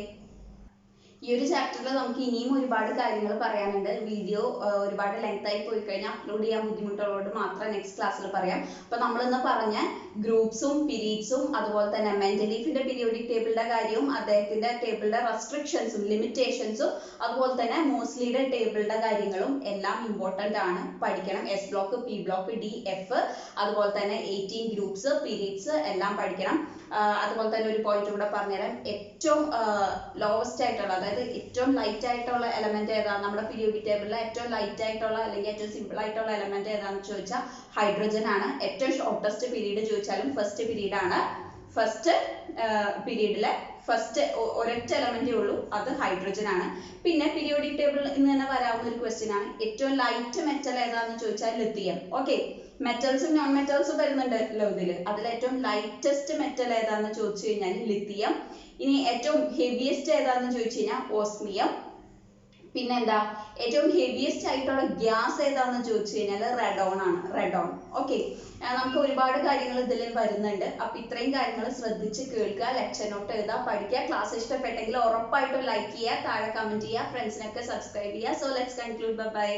ഈ ഒരു ചാപ്റ്ററിൽ നമുക്ക് ഇനിയും ഒരുപാട് കാര്യങ്ങൾ പറയാനുണ്ട്. വീഡിയോ ഒരുപാട് ലെങ്ത് ആയി പോയി കഴിഞ്ഞാൽ അപ്ലോഡ് ചെയ്യാൻ ബുദ്ധിമുട്ടുള്ളതുകൊണ്ട് മാത്രം നെക്സ്റ്റ് ക്ലാസ്സിൽ പറയാം. അപ്പൊ നമ്മൾ ഇന്ന് പറഞ്ഞ ഗ്രൂപ്പ്സും പീരീഡ്സും അതുപോലെ തന്നെ മെന്റലീഫിന്റെ പീരിയോഡിക് ടേബിളിന്റെ കാര്യവും അദ്ദേഹത്തിന്റെ ടേബിളിന്റെ റെസ്ട്രിക്ഷൻസും ലിമിറ്റേഷൻസും അതുപോലെ തന്നെ മോസ്ലിയുടെ ടേബിളിന്റെ കാര്യങ്ങളും എല്ലാം ഇമ്പോർട്ടന്റ് ആണ്, പഠിക്കണം. S block, P block, D, F, അതുപോലെ തന്നെ 18 ഗ്രൂപ്പ്സ്, പീരീഡ്സ് എല്ലാം പഠിക്കണം. അതുപോലെ തന്നെ ഒരു പോയിന്റ് കൂടെ പറഞ്ഞുതരാം. ഏറ്റവും ലോവസ്റ്റ് ആയിട്ടുള്ള, അതായത് ഏറ്റവും ലൈറ്റ് ആയിട്ടുള്ള എലമെന്റ് ഏതാണ്? നമ്മുടെ പീരിയോഡിക് ടേബിളിലെ ഏറ്റവും ലൈറ്റ് ആയിട്ടുള്ള അല്ലെങ്കിൽ ഏറ്റവും സിമ്പിൾ ആയിട്ടുള്ള എലമെന്റ് ഏതാണെന്ന് ചോദിച്ചാൽ ഹൈഡ്രജൻ ആണ്. ഏറ്റവും ഷോർട്ടസ്റ്റ് പീരീഡ് ചോദിച്ചാലും ഫസ്റ്റ് പീരീഡ് ആണ്. ഫസ്റ്റ് പീരീഡിലെ ഫസ്റ്റ് ഒരൊറ്റ എലമെന്റേ ഉള്ളൂ, അത് ഹൈഡ്രജൻ ആണ്. പിന്നെ പീരിയോഡിക് ടേബിളിൽ നിന്ന് തന്നെ വരാവുന്ന ഒരു ക്വസ്റ്റ്യൻ ആണ്, ഏറ്റവും ലൈറ്റ് മെറ്റൽ ഏതാണെന്ന് ചോദിച്ചാൽ ലിഥിയം. ഓക്കെ, മെറ്റൽസും നോൺ മെറ്റൽസും വരുന്നുണ്ടല്ലോ ഇതില്. അതിൽ ഏറ്റവും ലൈറ്റസ്റ്റ് മെറ്റൽ ഏതാണെന്ന് ചോദിച്ചു കഴിഞ്ഞാൽ ലിഥിയം. ഇനി ഏറ്റവും ഹെവിയസ്റ്റ് ഏതാണെന്ന് ചോദിച്ചു കഴിഞ്ഞാൽ ഓസ്മിയം. പിന്നെന്താ? ഏറ്റവും ഹെവിയസ്റ്റ് ആയിട്ടുള്ള ഗ്യാസ് ഏതാണെന്ന് ചോദിച്ചു കഴിഞ്ഞാൽ റെഡോൺ ആണ്. റെഡോൺ. ഓക്കെ, നമുക്ക് ഒരുപാട് കാര്യങ്ങൾ ഇതിൽ വരുന്നുണ്ട്. അപ്പൊ ഇത്രയും കാര്യങ്ങൾ ശ്രദ്ധിച്ച് കേൾക്കുക, ലെക്ചർ നോട്ട് എഴുതുക, പഠിക്കുക. ക്ലാസ് ഇഷ്ടപ്പെട്ടെങ്കിൽ ഉറപ്പായിട്ടും ലൈക്ക് ചെയ്യുക, താഴെ കമന്റ് ചെയ്യുക, ഫ്രണ്ട്സിനൊക്കെ സബ്സ്ക്രൈബ് ചെയ്യുക. So let's conclude. ബൈ.